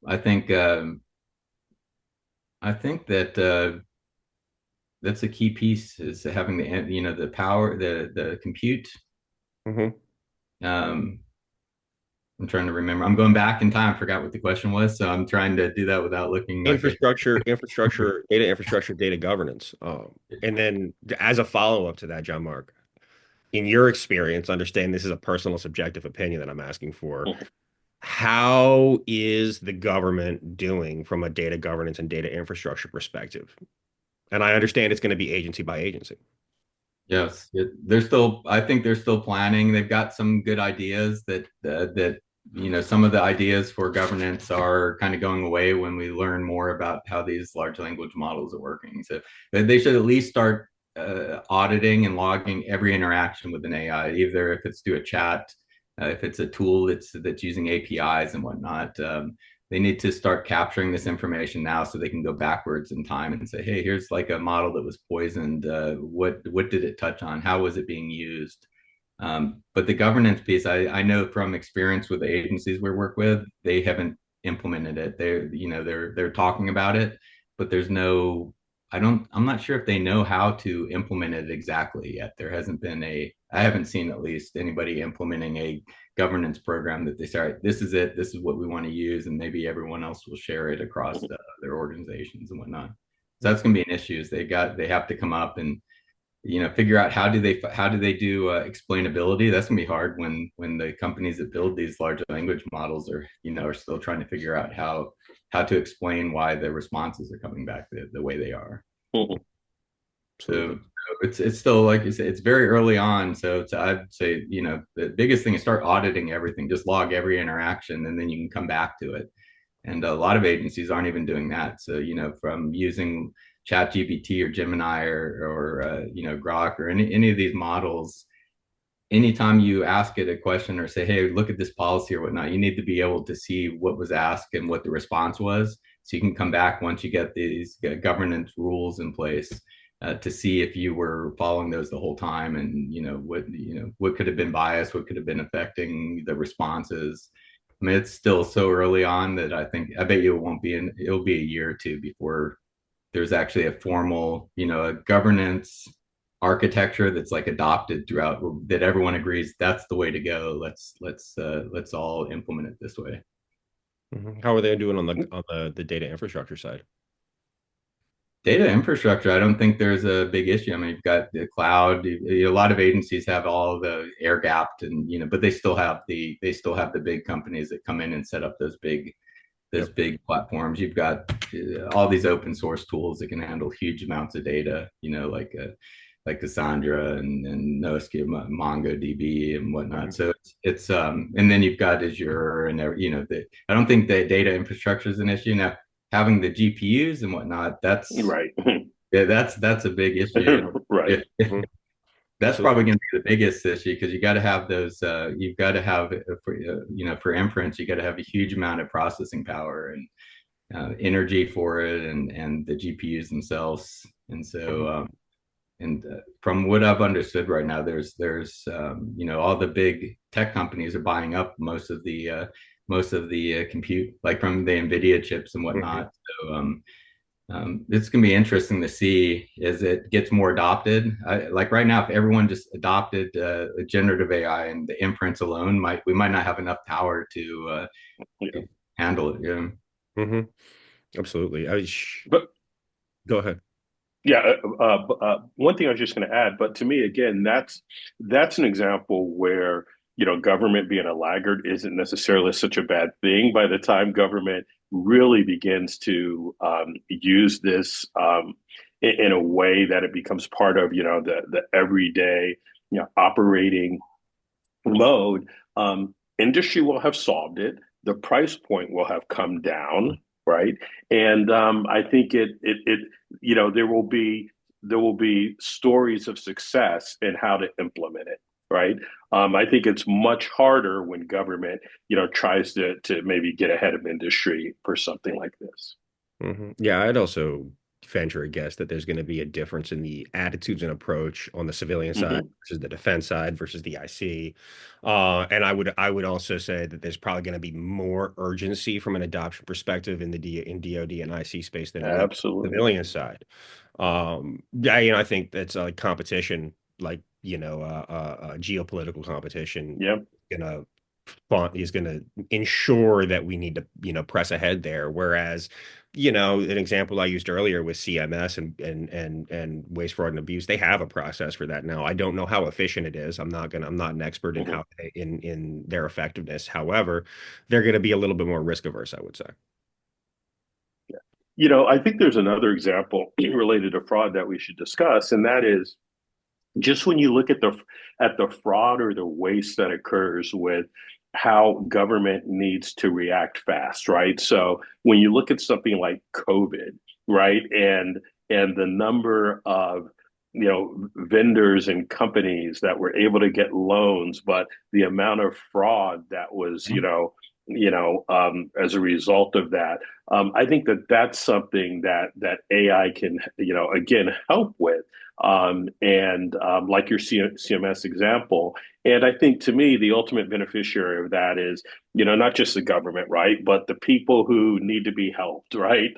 I think I think that that's a key piece is having the power, the compute. Hmm. Um, I'm trying to remember. I'm going back in time. Forgot what the question was, so I'm trying to do that without looking like a. Infrastructure, data governance. And then as a follow-up to that, John Mark, in your experience, understand this is a personal subjective opinion that I'm asking for. How is the government doing from a data governance and data infrastructure perspective? And I understand it's going to be agency by agency. Yes, they're still. I think they're still planning. They've got some good ideas that some of the ideas for governance are kind of going away when we learn more about how these large language models are working. So they should at least start auditing and logging every interaction with an AI, either if it's through a chat, if it's a tool that's using APIs and whatnot. They need to start capturing this information now so they can go backwards in time and say, hey, here's like a model that was poisoned. What did it touch on? How was it being used? But the governance piece, I know from experience with the agencies we work with, they haven't implemented it. They're talking about it, but there's no. I'm not sure if they know how to implement it exactly yet. There hasn't been I haven't seen at least anybody implementing a governance program that they say, all right, this is it, this is what we want to use, and maybe everyone else will share it across their organizations and whatnot. So that's going to be an issue. Is they have to come up and figure out how do they do explainability. That's gonna be hard when the companies that build these large language models are still trying to figure out how to explain why the responses are coming back the way they are. Absolutely. So it's still like you say, it's very early on. So I'd say the biggest thing is start auditing everything, just log every interaction, and then you can come back to it. And a lot of agencies aren't even doing that. So from using ChatGPT or Gemini or Grok or any of these models, anytime you ask it a question or say, hey, look at this policy or whatnot, you need to be able to see what was asked and what the response was. So you can come back once you get these governance rules in place to see if you were following those the whole time, and what could have been biased, what could have been affecting the responses. I mean, it's still so early on that I bet you it'll be a year or two before there's actually a formal, a governance architecture that's like adopted throughout that everyone agrees that's the way to go. Let's all implement it this way. How are they doing on the data infrastructure side? Data infrastructure, I don't think there's a big issue. I mean, you've got the cloud. A lot of agencies have all the air gapped, and but they still have the big companies that come in and set up those Yep. big platforms. You've got all these open source tools that can handle huge amounts of data, like Cassandra and NoSQL, MongoDB and whatnot. Mhm. So and then you've got Azure and I don't think the data infrastructure is an issue. Now, having the GPUs and whatnot, Right. yeah, that's a big issue. Right. Mhm. That's Absolutely. probably going to be the biggest issue because you got to have those. You've got to have for inference, you got to have a huge amount of processing power and energy for it, and the GPUs themselves. And Mhm. so, from what I've understood right now, there's all the big tech companies are buying up most of the compute, like from the NVIDIA chips and Mhm. whatnot. So it's going to be interesting to see as it gets more adopted. Like right now, if everyone just adopted generative AI and the inference alone, we might not have enough power Yeah. to handle it. Yeah. Mhm. Absolutely. But Go ahead. yeah, one thing I was just going to add, but to me, again, that's an example where government being a laggard isn't necessarily such a bad thing. By the time government really begins to use this in a way that it becomes part of the everyday operating mode, industry will have solved it. The price point will have come down, right? And I think there will be stories of success in how to implement it, right? I think it's much harder when government tries to maybe get ahead of industry for something like this. Yeah, I'd also venture a guess that there's going to be a difference in the attitudes and approach on the civilian side Hmm. versus the defense side versus the IC. And I would also say that there's probably going to be more urgency from an adoption perspective in in DoD and IC space than it is Absolutely. civilian side. Yeah, I think that's like competition, like geopolitical competition, Yep. gonna is gonna ensure that we need to press ahead there. Whereas, an example I used earlier with CMS and waste, fraud, and abuse, they have a process for that now. I don't know how efficient it is. I'm not an expert in Hmm. how in their effectiveness. However, they're gonna be a little bit more risk averse, I would say. I think there's another example related to fraud that we should discuss, and that is just when you look at the fraud or the waste that occurs with how government needs to react fast, right? So when you look at something like COVID, right, and the number of vendors and companies that were able to get loans, but the amount of fraud that was as a result of that, I think that that's something that AI can again help with, and like your CMS example. And I think to me, the ultimate beneficiary of that is, not just the government, right? But the people who need to be helped, right?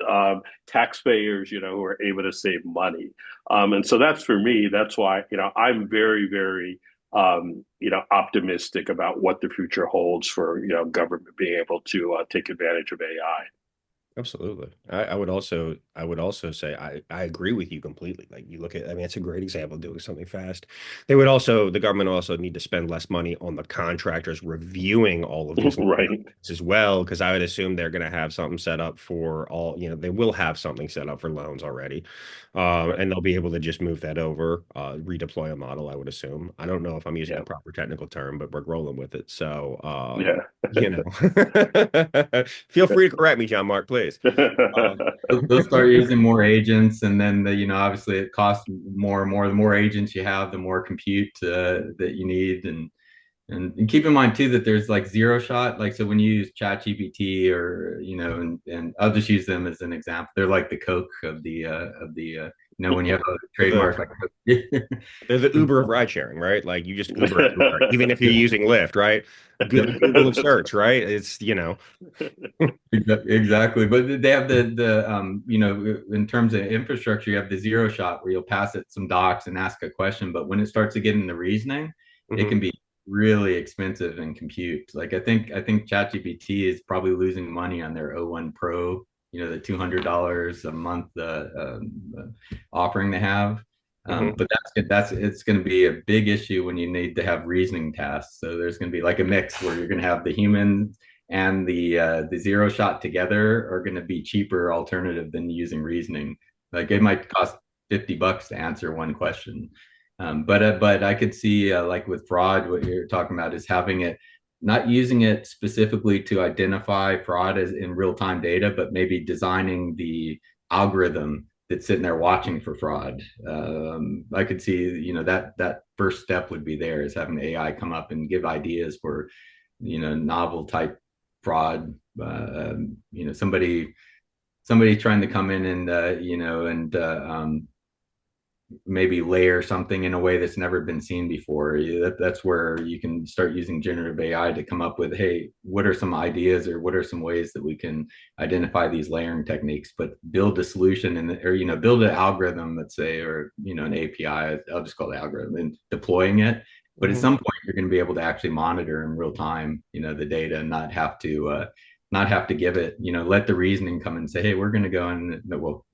Taxpayers, who are able to save money. And so that's for me, that's why, I'm very, very, optimistic about what the future holds for, government being able to take advantage of AI. Absolutely. I would also say I agree with you completely. Like you look at, I mean, it's a great example of doing something fast. The government also need to spend less money on the contractors reviewing all of these Right. as well, because I would assume they're going to have something set up for they will have something set up for loans already. Right. And they'll be able to just move that over, redeploy a model, I would assume. I don't know if I'm using the Yeah. proper technical term, but we're rolling with it. So, Yeah. you know, feel free to correct me, John Mark, please. Um, They'll start using more agents, and then obviously it costs more and more. The more agents you have, the more compute that you need, and keep in mind too that there's like zero shot. Like so, when you use ChatGPT or and I'll just use them as an example. They're like the Coke when you have a they're trademark like Coke. they're the Uber of ride sharing, right? Like you just Uber everywhere, even if you're using Lyft, right? Yep. The Google of search, right? It's Exactly, but they have in terms of infrastructure, you have the zero shot where you'll pass it some docs and ask a question, but when it starts to get into reasoning, it Mhm, can be really expensive in compute. Like I think ChatGPT is probably losing money on their O1 Pro, the $200 a month offering they have. mhm, But that's it's going to be a big issue when you need to have reasoning tasks. So there's going to be like a mix where you're going to have the human and the zero shot together are going to be cheaper alternative than using reasoning. Like it might cost $50 to answer one question. But I could see like with fraud, what you're talking about is having it not using it specifically to identify fraud as in real time data, but maybe designing the algorithm that's sitting there watching for fraud. I could see that first step would be there is having AI come up and give ideas for novel type fraud. Somebody trying to come in and maybe layer something in a way that's never been seen before. That's where you can start using generative AI to come up with, hey, what are some ideas or what are some ways that we can identify these layering techniques, but build a solution or build an algorithm, let's say, or an API. I'll just call it algorithm and deploying it. But at mhm, some point, you're going to be able to actually monitor in real time, the data, and not have to give it, let the reasoning come and say, hey, we're going to go and well,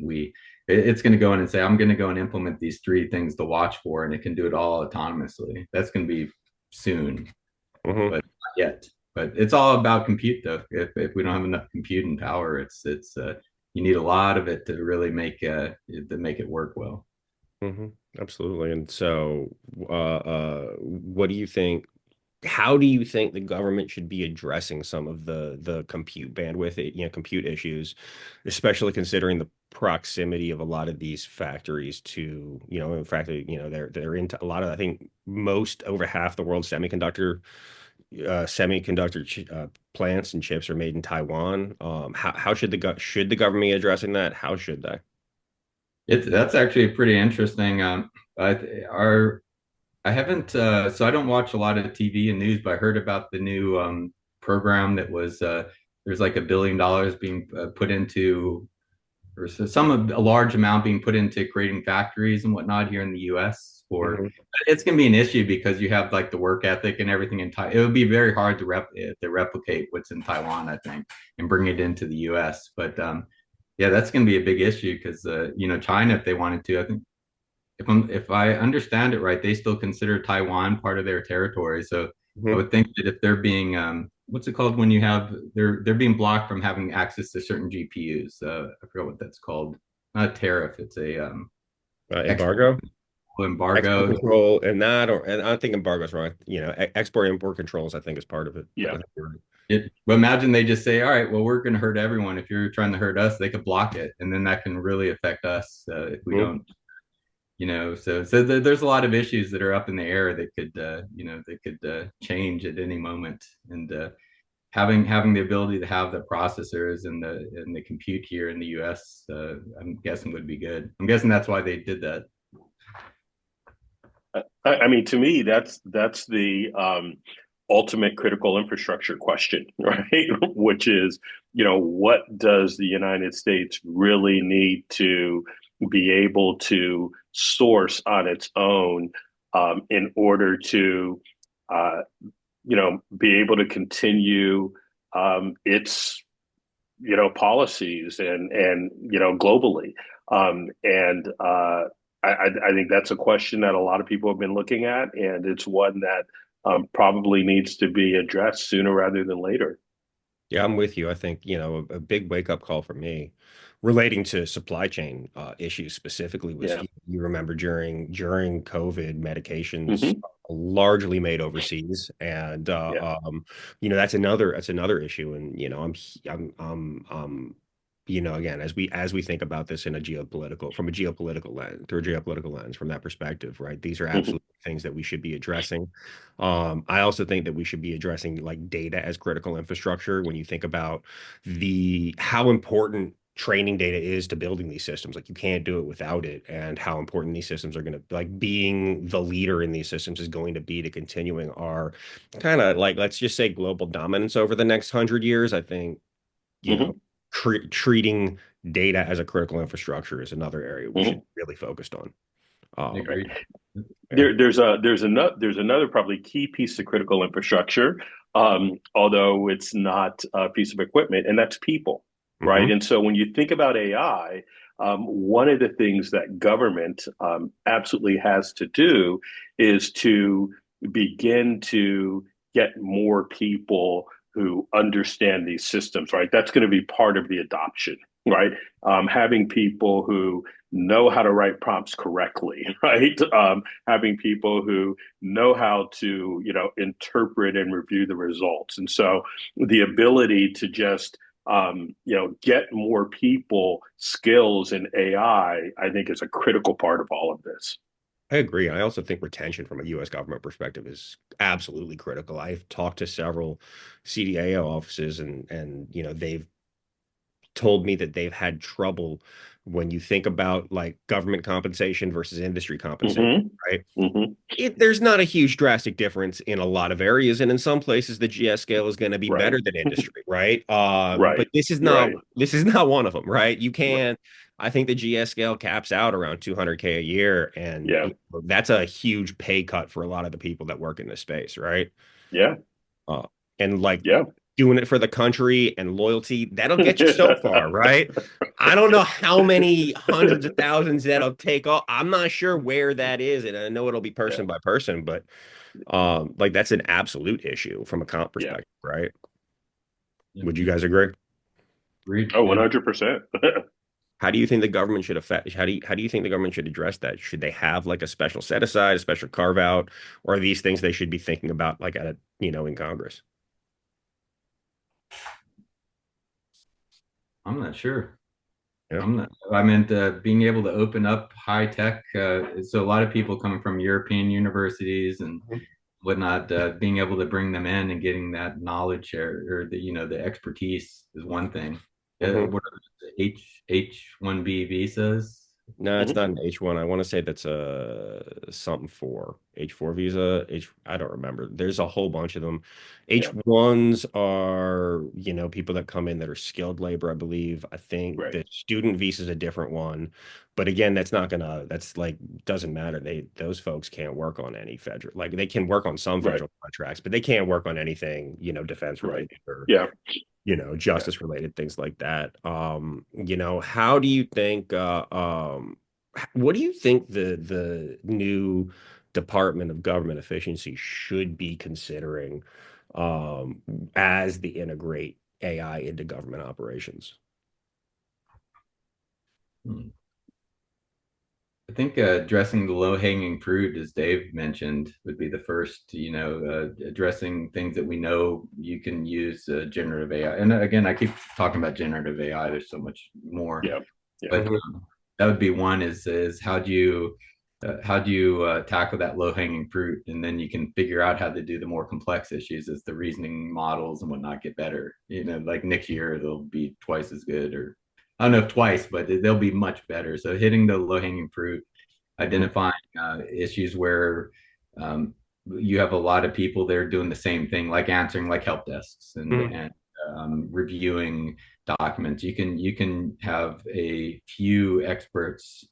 it's going to go in and say, I'm going to go and implement these three things to watch for, and it can do it all autonomously. That's going to be soon, mhm, but not yet. But it's all about compute, though. If we don't have enough compute and power, it's you need a lot of it to really make it work well. mhm. Absolutely. And so, what do you think? How do you think the government should be addressing some of the compute bandwidth, compute issues, especially considering the proximity of a lot of these factories to, in fact, they're into a lot of, I think most over half the world's semiconductor plants and chips are made in Taiwan. How should should the government be addressing that? How should they? That's actually pretty interesting. I our I haven't so I don't watch a lot of TV and news, but I heard about the new program that was there's like $1 billion being put into, or a large amount being put into creating factories and whatnot here in the U.S. for. Mhm. It's going to be an issue because you have like the work ethic and everything in Taiwan. It would be very hard to replicate what's in Taiwan, I think, and bring it into the U.S. But yeah, that's going to be a big issue because China, if they wanted to, I think if I understand it right, they still consider Taiwan part of their territory. So I Mhm. would think that if they're being what's it called when you have they're being blocked from having access to certain GPUs. I forgot what that's called. Not a tariff. It's a export Embargo, export embargo. control, and that, or and I think embargo's wrong. Export import controls, I think, is part of it. I Yeah. think you're right. But imagine they just say, "All right, well, we're going to hurt everyone. If you're trying to hurt us, they could block it, and then that can really affect us if we Mhm. don't." There's a lot of issues that are up in the air that could change at any moment, and having the ability to have the processors and the compute here in the US, I'm guessing would be good. I'm guessing that's why they did that. I mean, to me, that's the ultimate critical infrastructure question, right? Which is, what does the United States really need to be able to source on its own in order to, uh, be able to continue its policies and globally. And I think that's a question that a lot of people have been looking at, and it's one that probably needs to be addressed sooner rather than later. Yeah, I'm with you. I think, a big wake up call for me relating to supply chain issues specifically was Yeah. you remember during COVID, medications Hmm. largely made overseas. And Yeah. that's another issue. And again, as we think about this in a geopolitical from a geopolitical lens, through a geopolitical lens, from that perspective, right? These are Hmm. absolutely things that we should be addressing. I also think that we should be addressing like data as critical infrastructure when you think about the how important training data is to building these systems. Like you can't do it without it, and how important these systems are going to like being the leader in these systems is going to be to continuing our kind of like let's just say global dominance over the next 100 years. I think you know Hmm. treating data as a critical infrastructure is another area we should Hmm. really focused on. Right. Agreed. Yeah. There's another probably key piece of critical infrastructure, although it's not a piece of equipment, and that's people, right? Hmm. And so when you think about AI, one of the things that government absolutely has to do is to begin to get more people who understand these systems, right? That's going to be part of the adoption, right? Having people who know how to write prompts correctly, right? Having people who know how to, interpret and review the results. And so the ability to just, get more people skills in I think is a critical part of all of this. I agree. I also think retention from a U.S. government perspective is absolutely critical. I've talked to several CDAO offices, and they've told me that they've had trouble when you think about like government compensation versus industry compensation, Mm-hmm. right? Mm-hmm. There's not a huge drastic difference in a lot of areas, and in some places the GS scale is going to be Right. better than industry, right? But Right. this is not one of them, right? You Right. can't. I think the GS scale caps out around 200K a year, and Yeah. that's a huge pay cut for a lot of the people that work in this space, right? Yeah. Uh, and like Yeah. doing it for the country and loyalty, that'll get you so far, right? I don't know how many hundreds of thousands that'll take off. I'm not sure where that is, and I know it'll be Yeah. person by person, but like that's an absolute issue from a comp Yeah. perspective, right? Yeah. Would you guys agree? Agreed. Oh, Yeah. 100%. How do you think the government should affect? How do you think the government should address that? Should they have like a special set aside, a special carve out, or are these things they should be thinking about like in Congress? I'm not sure. Yeah. I meant being able to open up high tech. So a lot of people coming from European universities and whatnot, being able to bring them in and getting that knowledge or the expertise is one thing. Hmm. What are the H1B visas? No, it's Hmm. not an H1. I want to say that's a something four. H4 visa. I don't remember. There's a whole bunch of them. Yeah. H1s are, people that come in that are skilled labor, I believe. I think Right. the student visa is a different one. But again, that's like, doesn't matter. Those folks can't work on any federal, like they can work on some Right. federal contracts, but they can't work on anything, defense Right. related or Yeah. Yeah. justice related things like that. How do you think what do you think the new Department of Government Efficiency should be considering um as they integrate AI into government operations? Hmm. I think addressing the low-hanging fruit, as Dave mentioned, would be the first. Addressing things that we know you can use generative AI. And again, I keep talking about generative AI. There's so much more, Yeah. Yeah. but Mhm. that would be one. Is how do you tackle that low-hanging fruit, and then you can figure out how to do the more complex issues as the reasoning models and whatnot get better. Like next year they'll be twice as good, or I don't know if twice, but they'll be much better. So hitting the low-hanging fruit, Mhm. identifying issues where um, you have a lot of people there doing the same thing, like answering like help desks Mhm. and reviewing documents. You can have a few experts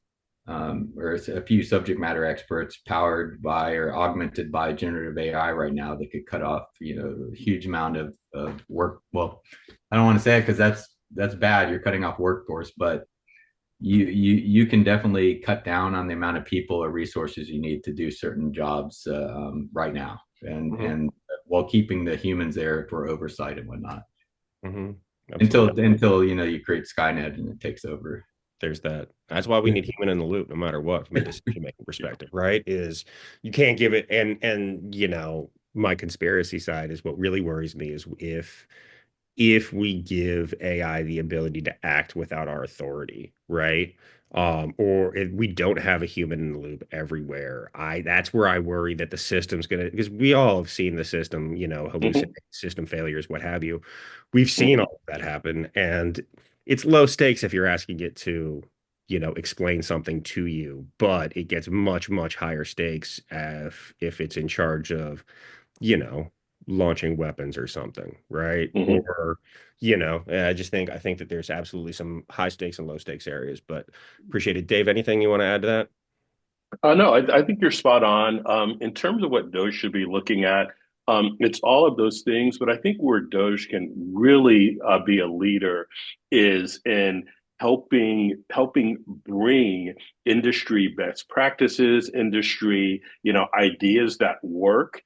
or a few subject matter experts powered by or augmented by generative AI right now that could cut off a huge amount of work. Well, I don't want to say it because that's bad. You're cutting off workforce, but you can definitely cut down on the amount of people or resources you need to do certain jobs right now, and Mhm. while keeping the humans there for oversight and whatnot Mhm. until Absolutely. you create Skynet and it takes over. There's that. That's why we need human in the loop, no matter what, from a decision making Yeah. perspective, right? Is you can't give it, and my conspiracy side is what really worries me is if we give AI the ability to act without our authority, right? Or if we don't have a human in the loop everywhere. That's where I worry that the system's gonna, because we all have seen the system, hallucinate, Hmm. system failures, what have you. We've seen Hmm. all of that happen, and it's low stakes if you're asking it to, explain something to you, but it gets much, much higher stakes if it's in charge of you know, launching weapons or something, right? Hmm. Or, I think that there's absolutely some high stakes and low stakes areas, but appreciate it. Dave, anything you want to add to that? No, I think you're spot on. In terms of what Doge should be looking at, it's all of those things, but I think where Doge can really be a leader is in helping bring industry best practices, industry, ideas that work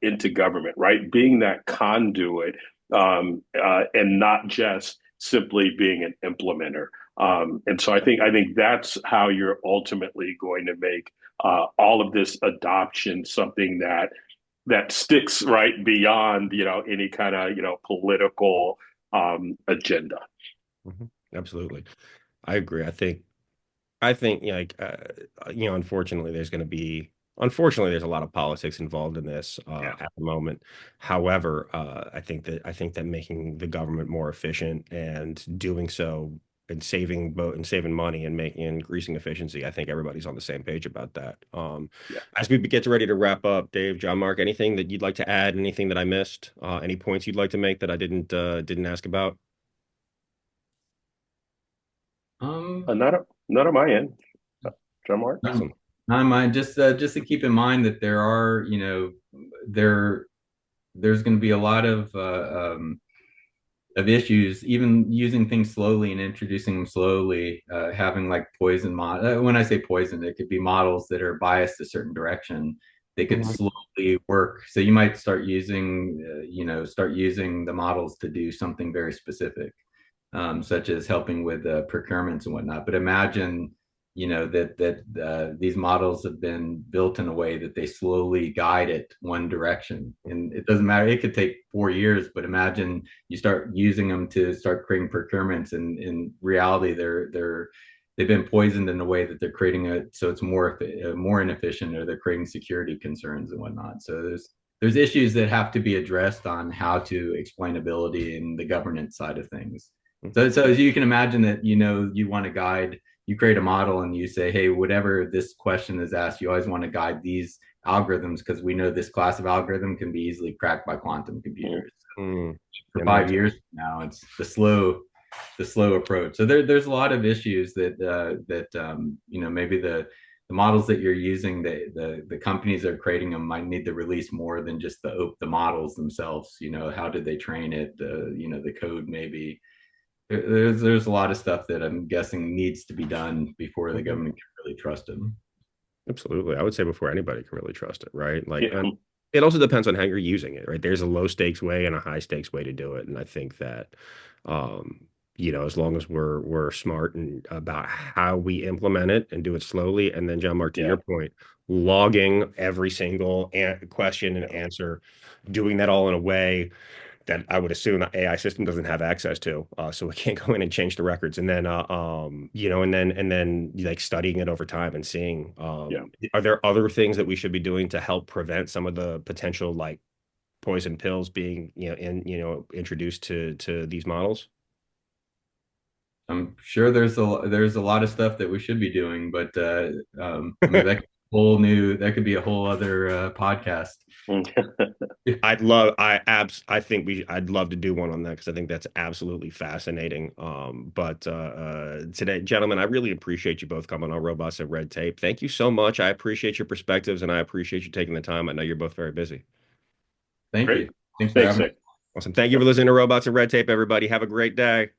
into government, right? Being that conduit and not just simply being an implementer. And so I think that's how you're ultimately going to make all of this adoption something that sticks right beyond any kind of political agenda. Mhm. Absolutely. I agree. I think like unfortunately there's a lot of politics involved in this Yeah. at the moment. However, I think that making the government more efficient and doing so and saving money and making increasing efficiency, I think everybody's on the same page about that. Yeah. As we get ready to wrap up, Dave, John, Mark, anything that you'd like to add, anything that I missed, any points you'd like to make that I didn't ask about? Um, Not on my end. John Mark? Awesome. I mind just to keep in mind that there are there's going to be a lot of issues, even using things slowly and introducing them slowly, having like when I say poison, it could be models that are biased a certain direction. They could Mhm. slowly work. So you might start using the models to do something very specific, such as helping with procurements and whatnot. But imagine, that these models have been built in a way that they slowly guide it one direction, and it doesn't matter. It could take 4 years, but imagine you start using them to start creating procurements, and in reality, they've been poisoned in a way that they're creating it so it's more inefficient, or they're creating security concerns and whatnot. So there's issues that have to be addressed on how to explainability and the governance side of things. Mhm. So as you can imagine that you want to guide you create a model and you say, hey, whatever this question is asked, you always want to guide these algorithms because we know this class of algorithm can be easily cracked by quantum Mm. computers. Mm. For That five makes years now, it's the slow approach. So there's a lot of issues that you know, maybe the models that you're using, the companies that are creating them might need to release more than just the models themselves. You know, how did they train it? You know, the code maybe. There's a lot of stuff that I'm guessing needs to be done before the sense. government can really trust them. Absolutely. I would say before anybody can really trust it, right? Like, Yeah. and it also depends on how you're using it, right? There's a low stakes way and a high stakes way to do it. And I think that, um, as long as we're smart and about how we implement it and do it slowly, and then John Mark, to Yeah. your point, logging every single question and Yeah. answer, doing that all in a way that I would assume the AI system doesn't have access to, so we can't go in and change the records. And then, and then like studying it over time and seeing, Yeah. are there other things that we should be doing to help prevent some of the potential like poison pills being, introduced to these models? I'm sure there's a lot of stuff that we should be doing, but I mean that could be a whole other podcast. I'd love to do one on that because I think that's absolutely fascinating. But today, gentlemen, I really appreciate you both coming on Robots and Red Tape. Thank you so much. I appreciate your perspectives and I appreciate you taking the time. I know you're both very busy. Thank Great. you. Thanks for Thanks, having me. Nick. Awesome. Thank you for listening to Robots and Red Tape, everybody. Have a great day.